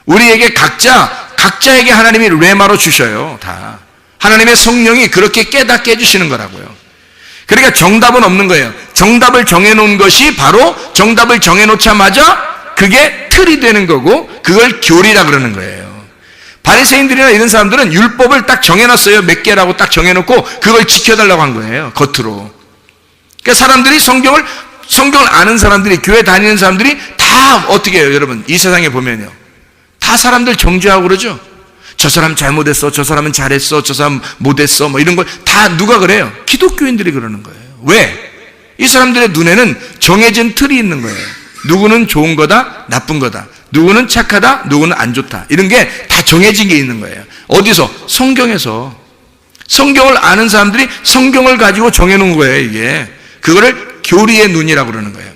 우리에게 각자에게 하나님이 레마로 주셔요. 다. 하나님의 성령이 그렇게 깨닫게 해주시는 거라고요. 그러니까 정답은 없는 거예요. 정답을 정해놓은 것이 바로 정답을 정해놓자마자 그게 틀이 되는 거고 그걸 교리라 그러는 거예요. 바리새인들이나 이런 사람들은 율법을 딱 정해놨어요. 몇 개라고 딱 정해놓고 그걸 지켜달라고 한 거예요. 겉으로. 그러니까 사람들이 성경을 아는 사람들이, 교회 다니는 사람들이 다 어떻게 해요, 여러분? 이 세상에 보면요. 다 사람들 정죄하고 그러죠. 저 사람 잘못했어, 저 사람은 잘했어, 저 사람 못했어, 뭐 이런 걸 다 누가 그래요? 기독교인들이 그러는 거예요. 왜? 이 사람들의 눈에는 정해진 틀이 있는 거예요. 누구는 좋은 거다, 나쁜 거다. 누구는 착하다, 누구는 안 좋다. 이런 게 다 정해진 게 있는 거예요. 어디서? 성경에서. 성경을 아는 사람들이 성경을 가지고 정해놓은 거예요, 이게. 그거를 교리의 눈이라고 그러는 거예요.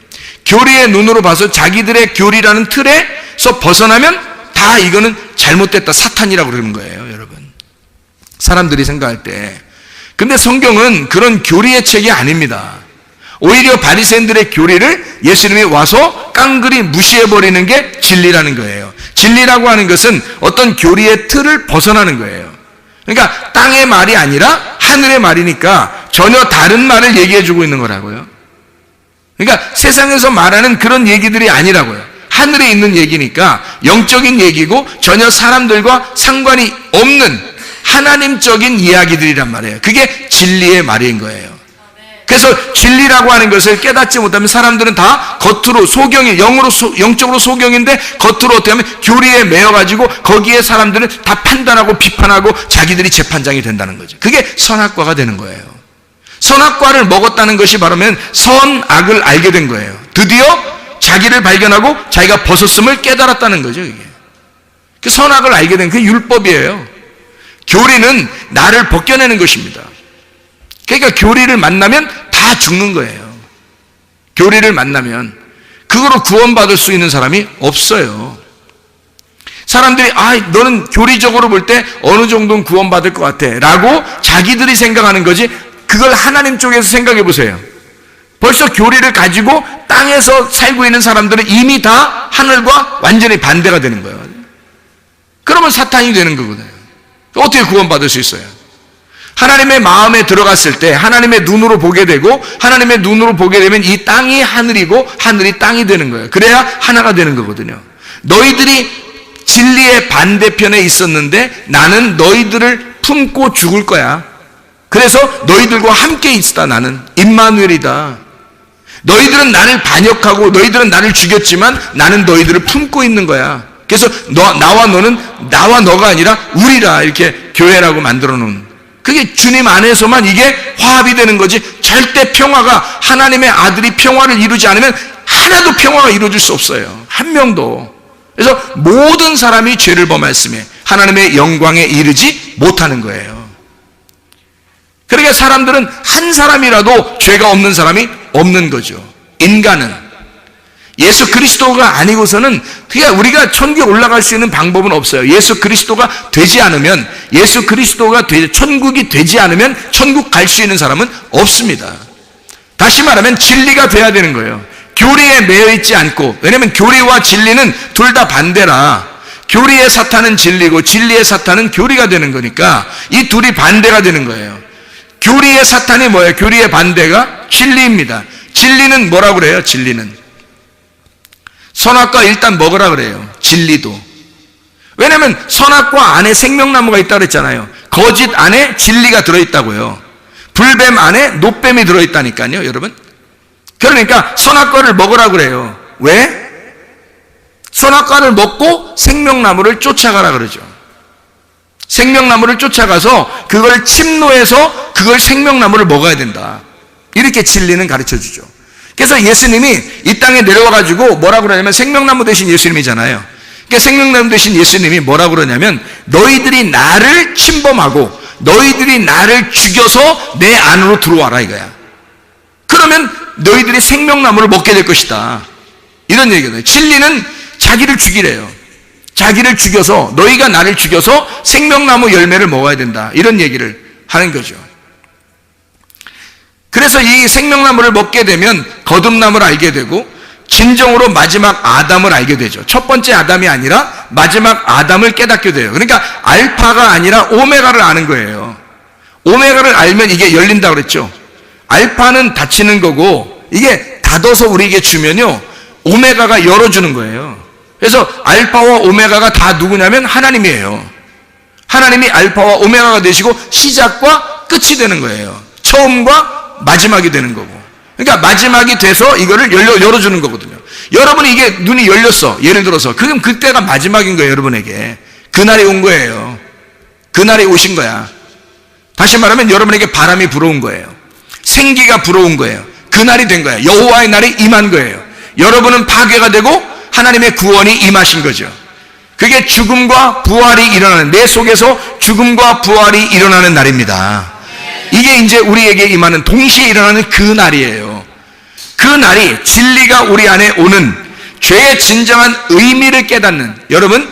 교리의 눈으로 봐서 자기들의 교리라는 틀에서 벗어나면 다 이거는 잘못됐다, 사탄이라고 그러는 거예요, 여러분. 사람들이 생각할 때. 근데 성경은 그런 교리의 책이 아닙니다. 오히려 바리새인들의 교리를 예수님이 와서 깡그리 무시해버리는 게 진리라는 거예요. 진리라고 하는 것은 어떤 교리의 틀을 벗어나는 거예요. 그러니까 땅의 말이 아니라 하늘의 말이니까 전혀 다른 말을 얘기해주고 있는 거라고요. 그러니까 세상에서 말하는 그런 얘기들이 아니라고요. 하늘에 있는 얘기니까 영적인 얘기고 전혀 사람들과 상관이 없는 하나님적인 이야기들이란 말이에요. 그게 진리의 말인 거예요. 그래서 진리라고 하는 것을 깨닫지 못하면 사람들은 다 겉으로 소경이, 영적으로 소경인데 겉으로 어떻게 하면 교리에 매여가지고 거기에 사람들은 다 판단하고 비판하고 자기들이 재판장이 된다는 거죠. 그게 선악과가 되는 거예요. 선악과를 먹었다는 것이 바로면 선악을 알게 된 거예요. 드디어 자기를 발견하고 자기가 벗었음을 깨달았다는 거죠. 이게. 그 선악을 알게 된 그 율법이에요. 교리는 나를 벗겨내는 것입니다. 그러니까 교리를 만나면 다 죽는 거예요. 교리를 만나면 그거로 구원받을 수 있는 사람이 없어요. 사람들이 너는 교리적으로 볼 때 어느 정도는 구원받을 것 같아 라고 자기들이 생각하는 거지, 그걸 하나님 쪽에서 생각해 보세요. 벌써 교리를 가지고 땅에서 살고 있는 사람들은 이미 다 하늘과 완전히 반대가 되는 거예요. 그러면 사탄이 되는 거거든요. 어떻게 구원받을 수 있어요? 하나님의 마음에 들어갔을 때 하나님의 눈으로 보게 되고, 하나님의 눈으로 보게 되면 이 땅이 하늘이고 하늘이 땅이 되는 거예요. 그래야 하나가 되는 거거든요. 너희들이 진리의 반대편에 있었는데 나는 너희들을 품고 죽을 거야. 그래서 너희들과 함께 있다. 나는 임마누엘이다. 너희들은 나를 반역하고 너희들은 나를 죽였지만 나는 너희들을 품고 있는 거야. 그래서 나와 너가 아니라 우리라, 이렇게 교회라고 만들어 놓은, 그게 주님 안에서만 이게 화합이 되는 거지, 절대 평화가, 하나님의 아들이 평화를 이루지 않으면 하나도 평화가 이루어질 수 없어요. 한 명도. 그래서 모든 사람이 죄를 범하였으며 하나님의 영광에 이르지 못하는 거예요. 그러니까 사람들은 한 사람이라도 죄가 없는 사람이 없는 거죠. 인간은 예수 그리스도가 아니고서는 그냥 우리가 천국에 올라갈 수 있는 방법은 없어요. 예수 그리스도가 되지 않으면, 천국이 되지 않으면 천국 갈 수 있는 사람은 없습니다. 다시 말하면 진리가 돼야 되는 거예요. 교리에 매여 있지 않고, 왜냐하면 교리와 진리는 둘 다 반대라. 교리의 사탄은 진리고 진리의 사탄은 교리가 되는 거니까 이 둘이 반대가 되는 거예요. 교리의 사탄이 뭐예요? 교리의 반대가 진리입니다. 진리는 뭐라고 그래요? 진리는 선악과 일단 먹으라 그래요. 진리도. 왜냐하면 선악과 안에 생명나무가 있다고 그랬잖아요. 거짓 안에 진리가 들어있다고요. 불뱀 안에 노뱀이 들어있다니까요, 여러분. 그러니까 선악과를 먹으라고 그래요. 왜? 선악과를 먹고 생명나무를 쫓아가라 그러죠. 생명나무를 쫓아가서 그걸 침노해서 그걸 생명나무를 먹어야 된다. 이렇게 진리는 가르쳐주죠. 그래서 예수님이 이 땅에 내려와가지고 뭐라고 그러냐면 생명나무 대신 예수님이잖아요. 그러니까 생명나무 대신 예수님이 뭐라고 그러냐면 너희들이 나를 침범하고 너희들이 나를 죽여서 내 안으로 들어와라 이거야. 그러면 너희들이 생명나무를 먹게 될 것이다. 이런 얘기거든요. 진리는 자기를 죽이래요. 자기를 죽여서 너희가 나를 죽여서 생명나무 열매를 먹어야 된다. 이런 얘기를 하는 거죠. 그래서 이 생명나무를 먹게 되면 거듭남을 알게 되고 진정으로 마지막 아담을 알게 되죠. 첫 번째 아담이 아니라 마지막 아담을 깨닫게 돼요. 그러니까 알파가 아니라 오메가를 아는 거예요. 오메가를 알면 이게 열린다고 그랬죠. 알파는 닫히는 거고 이게 닫아서 우리에게 주면요 오메가가 열어주는 거예요. 그래서 알파와 오메가가 다 누구냐면 하나님이에요. 하나님이 알파와 오메가가 되시고 시작과 끝이 되는 거예요. 처음과 마지막이 되는 거고. 그러니까 마지막이 돼서 이거를 열어주는 거거든요. 여러분이 이게 눈이 열렸어. 예를 들어서. 그럼 그때가 마지막인 거예요, 여러분에게. 그날이 온 거예요. 그날이 오신 거야. 다시 말하면 여러분에게 바람이 불어온 거예요. 생기가 불어온 거예요. 그날이 된 거예요. 여호와의 날이 임한 거예요. 여러분은 파괴가 되고 하나님의 구원이 임하신 거죠. 그게 죽음과 부활이 일어나는, 내 속에서 죽음과 부활이 일어나는 날입니다. 이게 이제 우리에게 임하는, 동시에 일어나는 그 날이에요. 그 날이 진리가 우리 안에 오는, 죄의 진정한 의미를 깨닫는, 여러분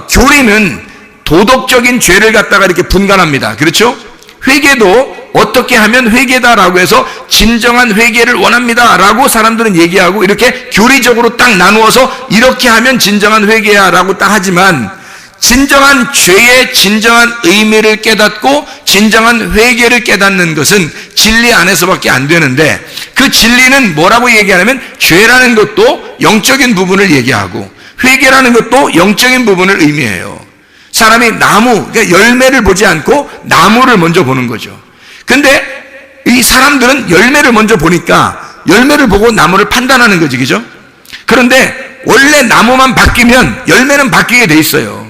교리는 도덕적인 죄를 갖다가 이렇게 분간합니다. 그렇죠? 회개도 어떻게 하면 회개다라고 해서 진정한 회개를 원합니다 라고 사람들은 얘기하고 이렇게 교리적으로 딱 나누어서 이렇게 하면 진정한 회개야 라고 딱 하지만 진정한 죄의 진정한 의미를 깨닫고 진정한 회개를 깨닫는 것은 진리 안에서밖에 안 되는데, 그 진리는 뭐라고 얘기하냐면 죄라는 것도 영적인 부분을 얘기하고 회개라는 것도 영적인 부분을 의미해요. 사람이 나무, 그러니까 열매를 보지 않고 나무를 먼저 보는 거죠. 근데 이 사람들은 열매를 먼저 보니까 열매를 보고 나무를 판단하는 거지, 그죠? 그런데 원래 나무만 바뀌면 열매는 바뀌게 돼 있어요.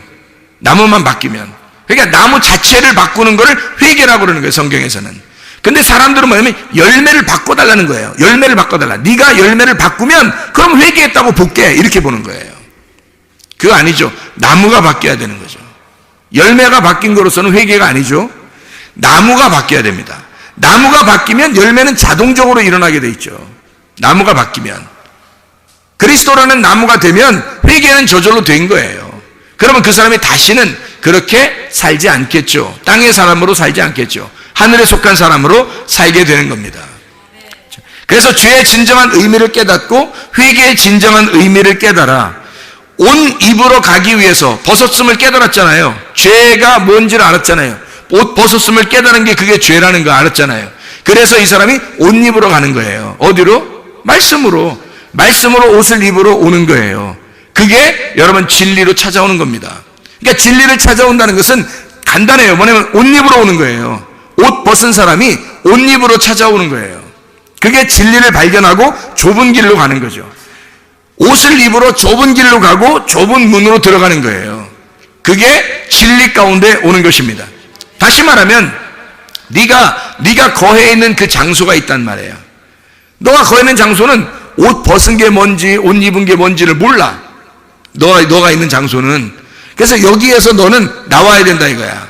나무만 바뀌면. 그러니까 나무 자체를 바꾸는 거를 회개라고 그러는 거예요, 성경에서는. 근데 사람들은 뭐냐면 열매를 바꿔달라는 거예요. 열매를 바꿔달라. 네가 열매를 바꾸면 그럼 회개했다고 볼게, 이렇게 보는 거예요. 그거 아니죠. 나무가 바뀌어야 되는 거죠. 열매가 바뀐 거로서는 회개가 아니죠. 나무가 바뀌어야 됩니다. 나무가 바뀌면 열매는 자동적으로 일어나게 돼 있죠. 나무가 바뀌면. 그리스도라는 나무가 되면 회개는 저절로 된 거예요. 그러면 그 사람이 다시는 그렇게 살지 않겠죠. 땅의 사람으로 살지 않겠죠. 하늘에 속한 사람으로 살게 되는 겁니다. 그래서 죄의 진정한 의미를 깨닫고 회개의 진정한 의미를 깨달아 온 입으로 가기 위해서 벗었음을 깨달았잖아요. 죄가 뭔지를 알았잖아요. 옷 벗었음을 깨달은 게 그게 죄라는 거 알았잖아요. 그래서 이 사람이 옷 입으로 가는 거예요. 어디로? 말씀으로. 말씀으로 옷을 입으러 오는 거예요. 그게 여러분 진리로 찾아오는 겁니다. 그러니까 진리를 찾아온다는 것은 간단해요. 뭐냐면 옷 입으러 오는 거예요. 옷 벗은 사람이 옷 입으로 찾아오는 거예요. 그게 진리를 발견하고 좁은 길로 가는 거죠. 옷을 입으러 좁은 길로 가고 좁은 문으로 들어가는 거예요. 그게 진리 가운데 오는 것입니다. 다시 말하면 네가 거해 있는 그 장소가 있단 말이에요. 너가 거해 있는 장소는 옷 벗은 게 뭔지 옷 입은 게 뭔지를 몰라. 너가 있는 장소는. 그래서 여기에서 너는 나와야 된다 이거야.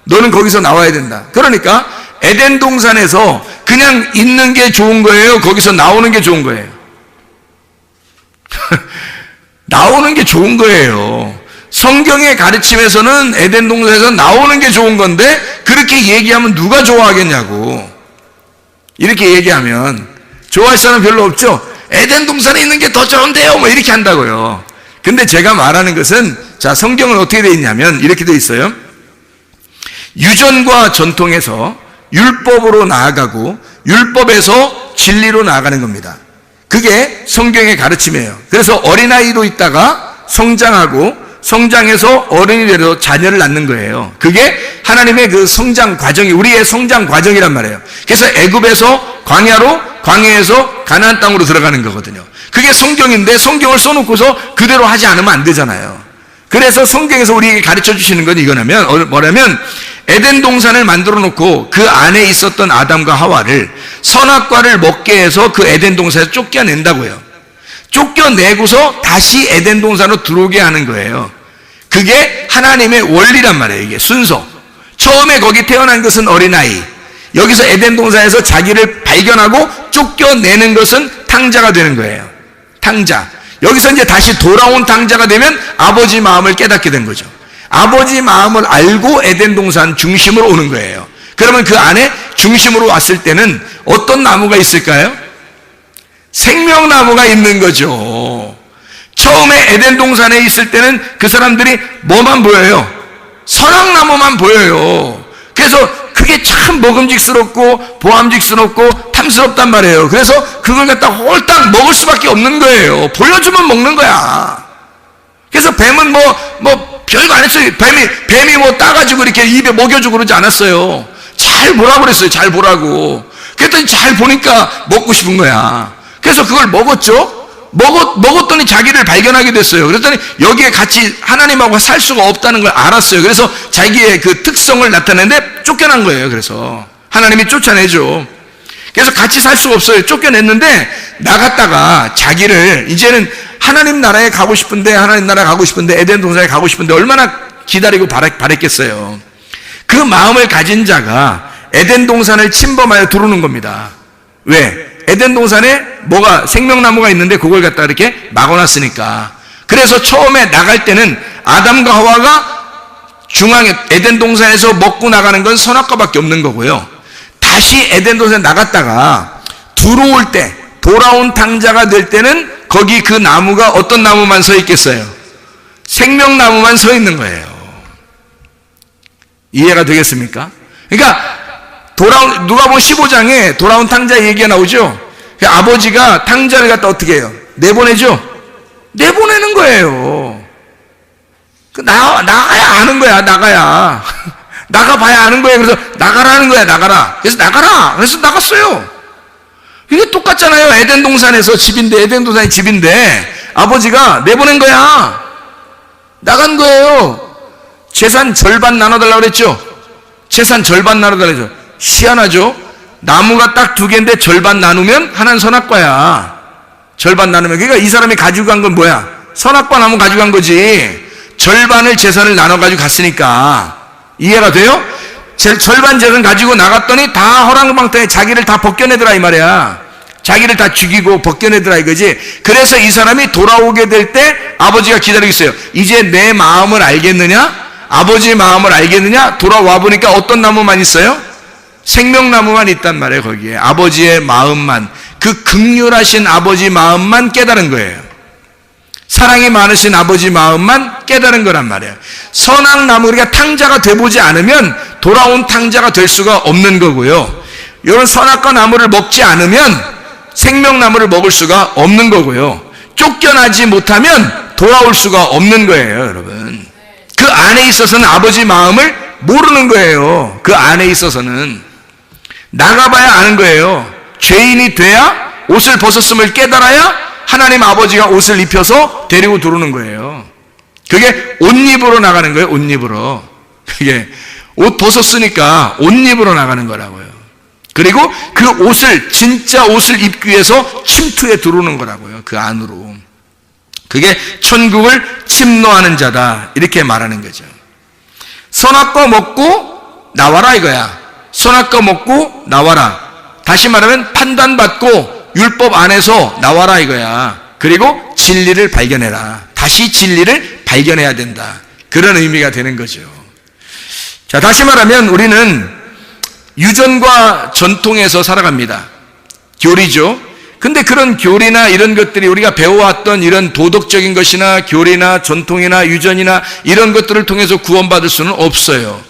너는 거기서 나와야 된다. 그러니까 에덴 동산에서 그냥 있는 게 좋은 거예요? 거기서 나오는 게 좋은 거예요? 나오는 게 좋은 거예요. 성경의 가르침에서는 에덴 동산에서 나오는 게 좋은 건데 그렇게 얘기하면 누가 좋아하겠냐고. 이렇게 얘기하면 좋아할 사람 별로 없죠. 에덴 동산에 있는 게 더 좋은데요 뭐 이렇게 한다고요. 근데 제가 말하는 것은, 자, 성경은 어떻게 되어 있냐면 이렇게 되어 있어요. 유전과 전통에서 율법으로 나아가고 율법에서 진리로 나아가는 겁니다. 그게 성경의 가르침이에요. 그래서 어린아이로 있다가 성장하고 성장해서 어른이 되어서 자녀를 낳는 거예요. 그게 하나님의 그 성장 과정이, 우리의 성장 과정이란 말이에요. 그래서 애굽에서 광야로, 광야에서 가나안 땅으로 들어가는 거거든요. 그게 성경인데 성경을 써놓고서 그대로 하지 않으면 안 되잖아요. 그래서 성경에서 우리에게 가르쳐 주시는 건 이거냐면, 뭐냐면 에덴 동산을 만들어 놓고 그 안에 있었던 아담과 하와를 선악과를 먹게 해서 그 에덴 동산에서 쫓겨낸다고요. 쫓겨내고서 다시 에덴 동산으로 들어오게 하는 거예요. 그게 하나님의 원리란 말이에요. 이게 순서. 처음에 거기 태어난 것은 어린아이, 여기서 에덴 동산에서 자기를 발견하고 쫓겨내는 것은 탕자가 되는 거예요. 탕자. 여기서 이제 다시 돌아온 탕자가 되면 아버지 마음을 깨닫게 된 거죠. 아버지 마음을 알고 에덴 동산 중심으로 오는 거예요. 그러면 그 안에 중심으로 왔을 때는 어떤 나무가 있을까요? 생명나무가 있는 거죠. 처음에 에덴 동산에 있을 때는 그 사람들이 뭐만 보여요? 선악나무만 보여요. 그래서 그게 참 먹음직스럽고 보암직스럽고 탐스럽단 말이에요. 그래서 그걸 갖다 홀딱 먹을 수밖에 없는 거예요. 보여주면 먹는 거야. 그래서 뱀은 뭐 별거 안 했어요. 뱀이 뭐 따가지고 이렇게 입에 먹여주고 그러지 않았어요. 잘 보라고 그랬어요. 잘 보라고. 그랬더니 잘 보니까 먹고 싶은 거야. 그래서 그걸 먹었죠. 먹었더니 자기를 발견하게 됐어요. 그랬더니 여기에 같이 하나님하고 살 수가 없다는 걸 알았어요. 그래서 자기의 그 특성을 나타내는데 쫓겨난 거예요. 그래서 하나님이 쫓아내죠. 그래서 같이 살 수가 없어요. 쫓겨냈는데 나갔다가 자기를 이제는 하나님 나라에 가고 싶은데, 하나님 나라에 가고 싶은데, 에덴 동산에 가고 싶은데 얼마나 기다리고 바랬겠어요. 그 마음을 가진 자가 에덴 동산을 침범하여 들어오는 겁니다. 왜? 에덴 동산에 뭐가 생명나무가 있는데 그걸 갖다 이렇게 막아놨으니까. 그래서 처음에 나갈 때는 아담과 하와가 중앙에 에덴 동산에서 먹고 나가는 건 선악과밖에 없는 거고요. 다시 에덴 동산에 나갔다가 들어올 때, 돌아온 탕자가 될 때는 거기 그 나무가 어떤 나무만 서 있겠어요? 생명나무만 서 있는 거예요. 이해가 되겠습니까? 그러니까 누가복음 15장에 돌아온 탕자 얘기가 나오죠. 아버지가 탕자를 갖다 어떻게 해요? 내보내죠? 내보내는 거예요. 나가야 아는 거야. 나가야. 나가봐야 아는 거예요. 그래서 나가라는 거야. 나가라. 그래서 나가라. 그래서 나갔어요. 이게 똑같잖아요. 에덴 동산에서 집인데, 에덴 동산이 집인데 아버지가 내보낸 거야. 나간 거예요. 재산 절반 나눠달라고 그랬죠. 재산 절반 나눠달라고 그랬죠. 희한하죠? 나무가 딱 2개인데 절반 나누면 하나는 선악과야. 절반 나누면. 그러니까 이 사람이 가지고 간 건 뭐야? 선악과 나무 가지고 간 거지. 절반을 재산을 나눠가지고 갔으니까. 이해가 돼요? 절반 재산 가지고 나갔더니 다 허랑방탕에 자기를 다 벗겨내더라 이 말이야. 자기를 다 죽이고 벗겨내더라 이거지. 그래서 이 사람이 돌아오게 될 때 아버지가 기다리고 있어요. 이제 내 마음을 알겠느냐? 아버지의 마음을 알겠느냐? 돌아와 보니까 어떤 나무만 있어요? 생명나무만 있단 말이에요. 거기에 아버지의 마음만, 그 긍휼하신 아버지 마음만 깨달은 거예요. 사랑이 많으신 아버지 마음만 깨달은 거란 말이에요. 선악나무, 그러니까 탕자가 돼보지 않으면 돌아온 탕자가 될 수가 없는 거고요. 이런 선악과 나무를 먹지 않으면 생명나무를 먹을 수가 없는 거고요. 쫓겨나지 못하면 돌아올 수가 없는 거예요. 여러분, 그 안에 있어서는 아버지 마음을 모르는 거예요. 그 안에 있어서는 나가봐야 아는 거예요. 죄인이 돼야, 옷을 벗었음을 깨달아야 하나님 아버지가 옷을 입혀서 데리고 들어오는 거예요. 그게 옷 입으로 나가는 거예요. 옷 입으로. 그게 옷 벗었으니까 옷 입으로 나가는 거라고요. 그리고 그 옷을, 진짜 옷을 입기 위해서 침투에 들어오는 거라고요. 그 안으로. 그게 천국을 침노하는 자다, 이렇게 말하는 거죠. 선악과 먹고 나와라 이거야. 선악과 먹고 나와라. 다시 말하면 판단받고 율법 안에서 나와라 이거야. 그리고 진리를 발견해라. 다시 진리를 발견해야 된다. 그런 의미가 되는 거죠. 자, 다시 말하면 우리는 유전과 전통에서 살아갑니다. 교리죠. 근데 그런 교리나 이런 것들이 우리가 배워왔던 이런 도덕적인 것이나 교리나 전통이나 유전이나 이런 것들을 통해서 구원받을 수는 없어요.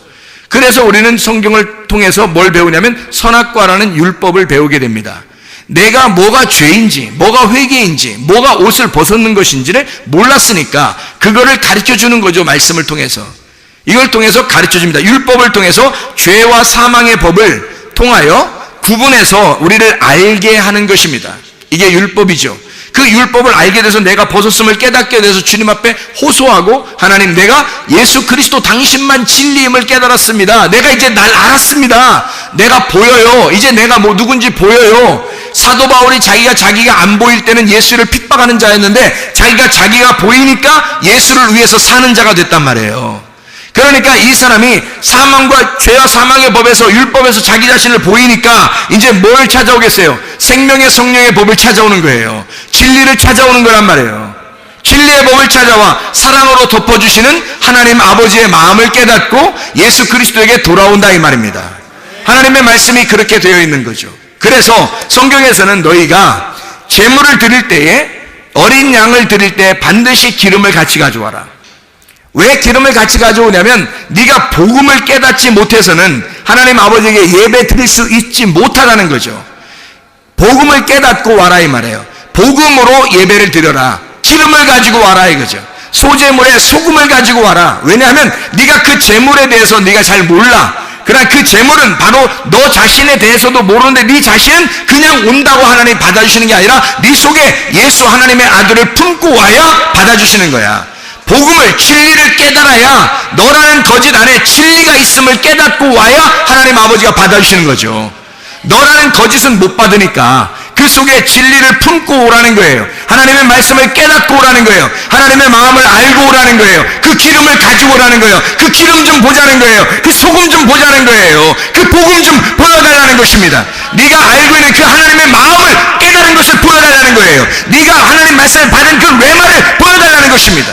그래서 우리는 성경을 통해서 뭘 배우냐면 선악과라는 율법을 배우게 됩니다. 내가 뭐가 죄인지, 뭐가 회개인지, 뭐가 옷을 벗었는 것인지를 몰랐으니까 그거를 가르쳐 주는 거죠. 말씀을 통해서. 이걸 통해서 가르쳐 줍니다. 율법을 통해서 죄와 사망의 법을 통하여 구분해서 우리를 알게 하는 것입니다. 이게 율법이죠. 그 율법을 알게 돼서 내가 벗었음을 깨닫게 돼서 주님 앞에 호소하고, 하나님, 내가 예수 그리스도 당신만 진리임을 깨달았습니다. 내가 이제 날 알았습니다. 내가 보여요. 이제 내가 뭐 누군지 보여요. 사도 바울이 자기가 안 보일 때는 예수를 핍박하는 자였는데 자기가 보이니까 예수를 위해서 사는 자가 됐단 말이에요. 그러니까 이 사람이 사망과 죄와 사망의 법에서, 율법에서 자기 자신을 보이니까 이제 뭘 찾아오겠어요? 생명의 성령의 법을 찾아오는 거예요. 진리를 찾아오는 거란 말이에요. 진리의 법을 찾아와 사랑으로 덮어주시는 하나님 아버지의 마음을 깨닫고 예수 그리스도에게 돌아온다 이 말입니다. 하나님의 말씀이 그렇게 되어 있는 거죠. 그래서 성경에서는 너희가 제물을 드릴 때에, 어린 양을 드릴 때 반드시 기름을 같이 가져와라. 왜 기름을 같이 가져오냐면 네가 복음을 깨닫지 못해서는 하나님 아버지에게 예배 드릴 수 있지 못하다는 거죠. 복음을 깨닫고 와라 이 말이에요. 복음으로 예배를 드려라. 기름을 가지고 와라 이거죠. 소제물에 소금을 가지고 와라. 왜냐하면 네가 그 제물에 대해서 네가 잘 몰라. 그러나 그 제물은 바로 너 자신에 대해서도 모르는데 네 자신은 그냥 온다고 하나님이 받아주시는 게 아니라 네 속에 예수 하나님의 아들을 품고 와야 받아주시는 거야. 복음을, 진리를 깨달아야, 너라는 거짓 안에 진리가 있음을 깨닫고 와야 하나님 아버지가 받아주시는 거죠. 너라는 거짓은 못 받으니까 그 속에 진리를 품고 오라는 거예요. 하나님의 말씀을 깨닫고 오라는 거예요. 하나님의 마음을 알고 오라는 거예요. 그 기름을 가지고 오라는 거예요. 그 기름 좀 보자는 거예요. 그 소금 좀 보자는 거예요. 그 복음 좀 보여달라는 것입니다. 네가 알고 있는 그 하나님의 마음을 깨달은 것을 보여달라는 거예요. 네가 하나님 말씀을 받은 그 레마를 보여달라는 것입니다.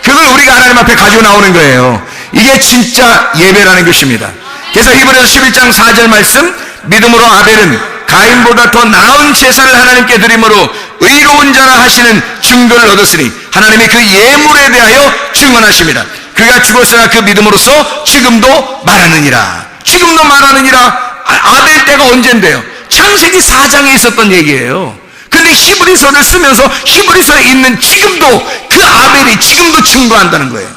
그걸 우리가 하나님 앞에 가지고 나오는 거예요. 이게 진짜 예배라는 것입니다. 그래서 히브리서 11장 4절 말씀, 믿음으로 아벨은 가인보다 더 나은 제사를 하나님께 드림으로 의로운 자라 하시는 증거를 얻었으니 하나님이 그 예물에 대하여 증언하십니다. 그가 죽었으나 그 믿음으로써 지금도 말하느니라. 지금도 말하느니라. 아벨 때가 언젠데요? 창세기 4장에 있었던 얘기예요. 근데 히브리서를 쓰면서 히브리서에 있는 지금도 그 아벨이 지금도 증거한다는 거예요.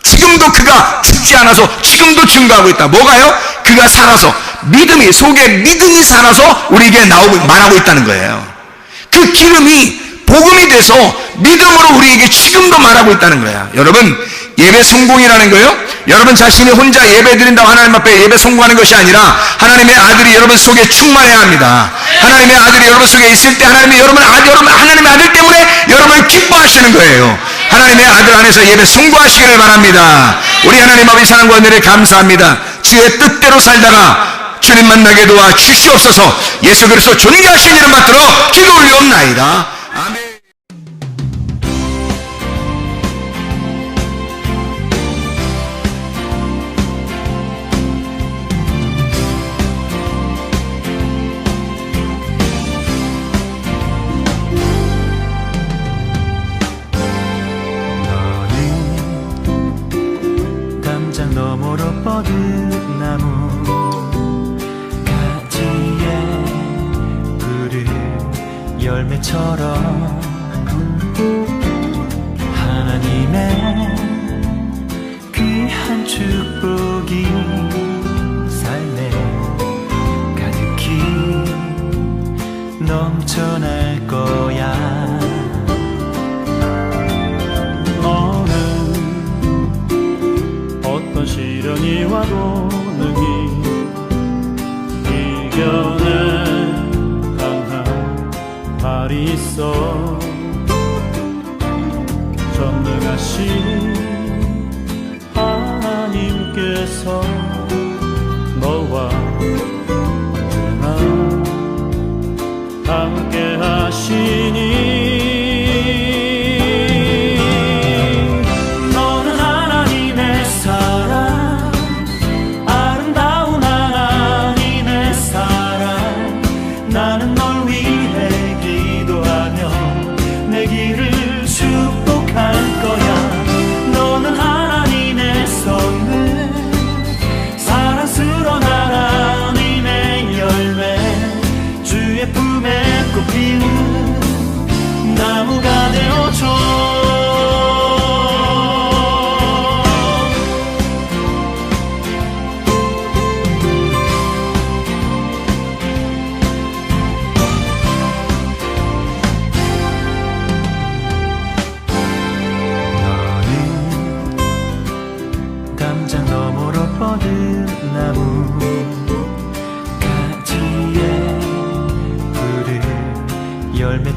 지금도 그가 죽지 않아서 지금도 증거하고 있다. 뭐가요? 그가 살아서, 믿음이, 속에 믿음이 살아서 우리에게 말하고 있다는 거예요. 그 기름이 복음이 돼서 믿음으로 우리에게 지금도 말하고 있다는 거야. 여러분, 예배 성공이라는 거요, 여러분 자신이 혼자 예배 드린다고 하나님 앞에 예배 성공하는 것이 아니라 하나님의 아들이 여러분 속에 충만해야 합니다. 하나님의 아들이 여러분 속에 있을 때 하나님이 하나님의 아들 때문에 여러분을 기뻐하시는 거예요. 하나님의 아들 안에서 예배 성공하시기를 바랍니다. 우리 하나님 아버지 사랑과 은혜를 감사합니다. 주의 뜻대로 살다가 주님 만나게 도와 주시옵소서. 예수 그리스도 존귀하신 이름 받들어 기도 올리옵나이다. 아멘. 너머로 뻗은 나무 가지에 푸른 열매처럼 하나님의 귀한 축복이 삶에 가득히 넘쳐날 거야. 어떤 시련이 와도 능히 이겨낼 강한 발이 있어. 전능하신 하나님께서 너와 언제나 함께 하시니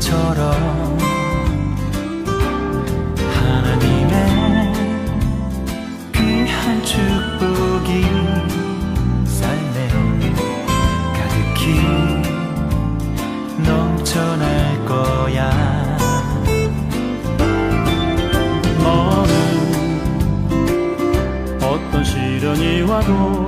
것처럼 하나님의 귀한 축복이 삶에 가득히 넘쳐날 거야. 너는 어떤 시련이 와도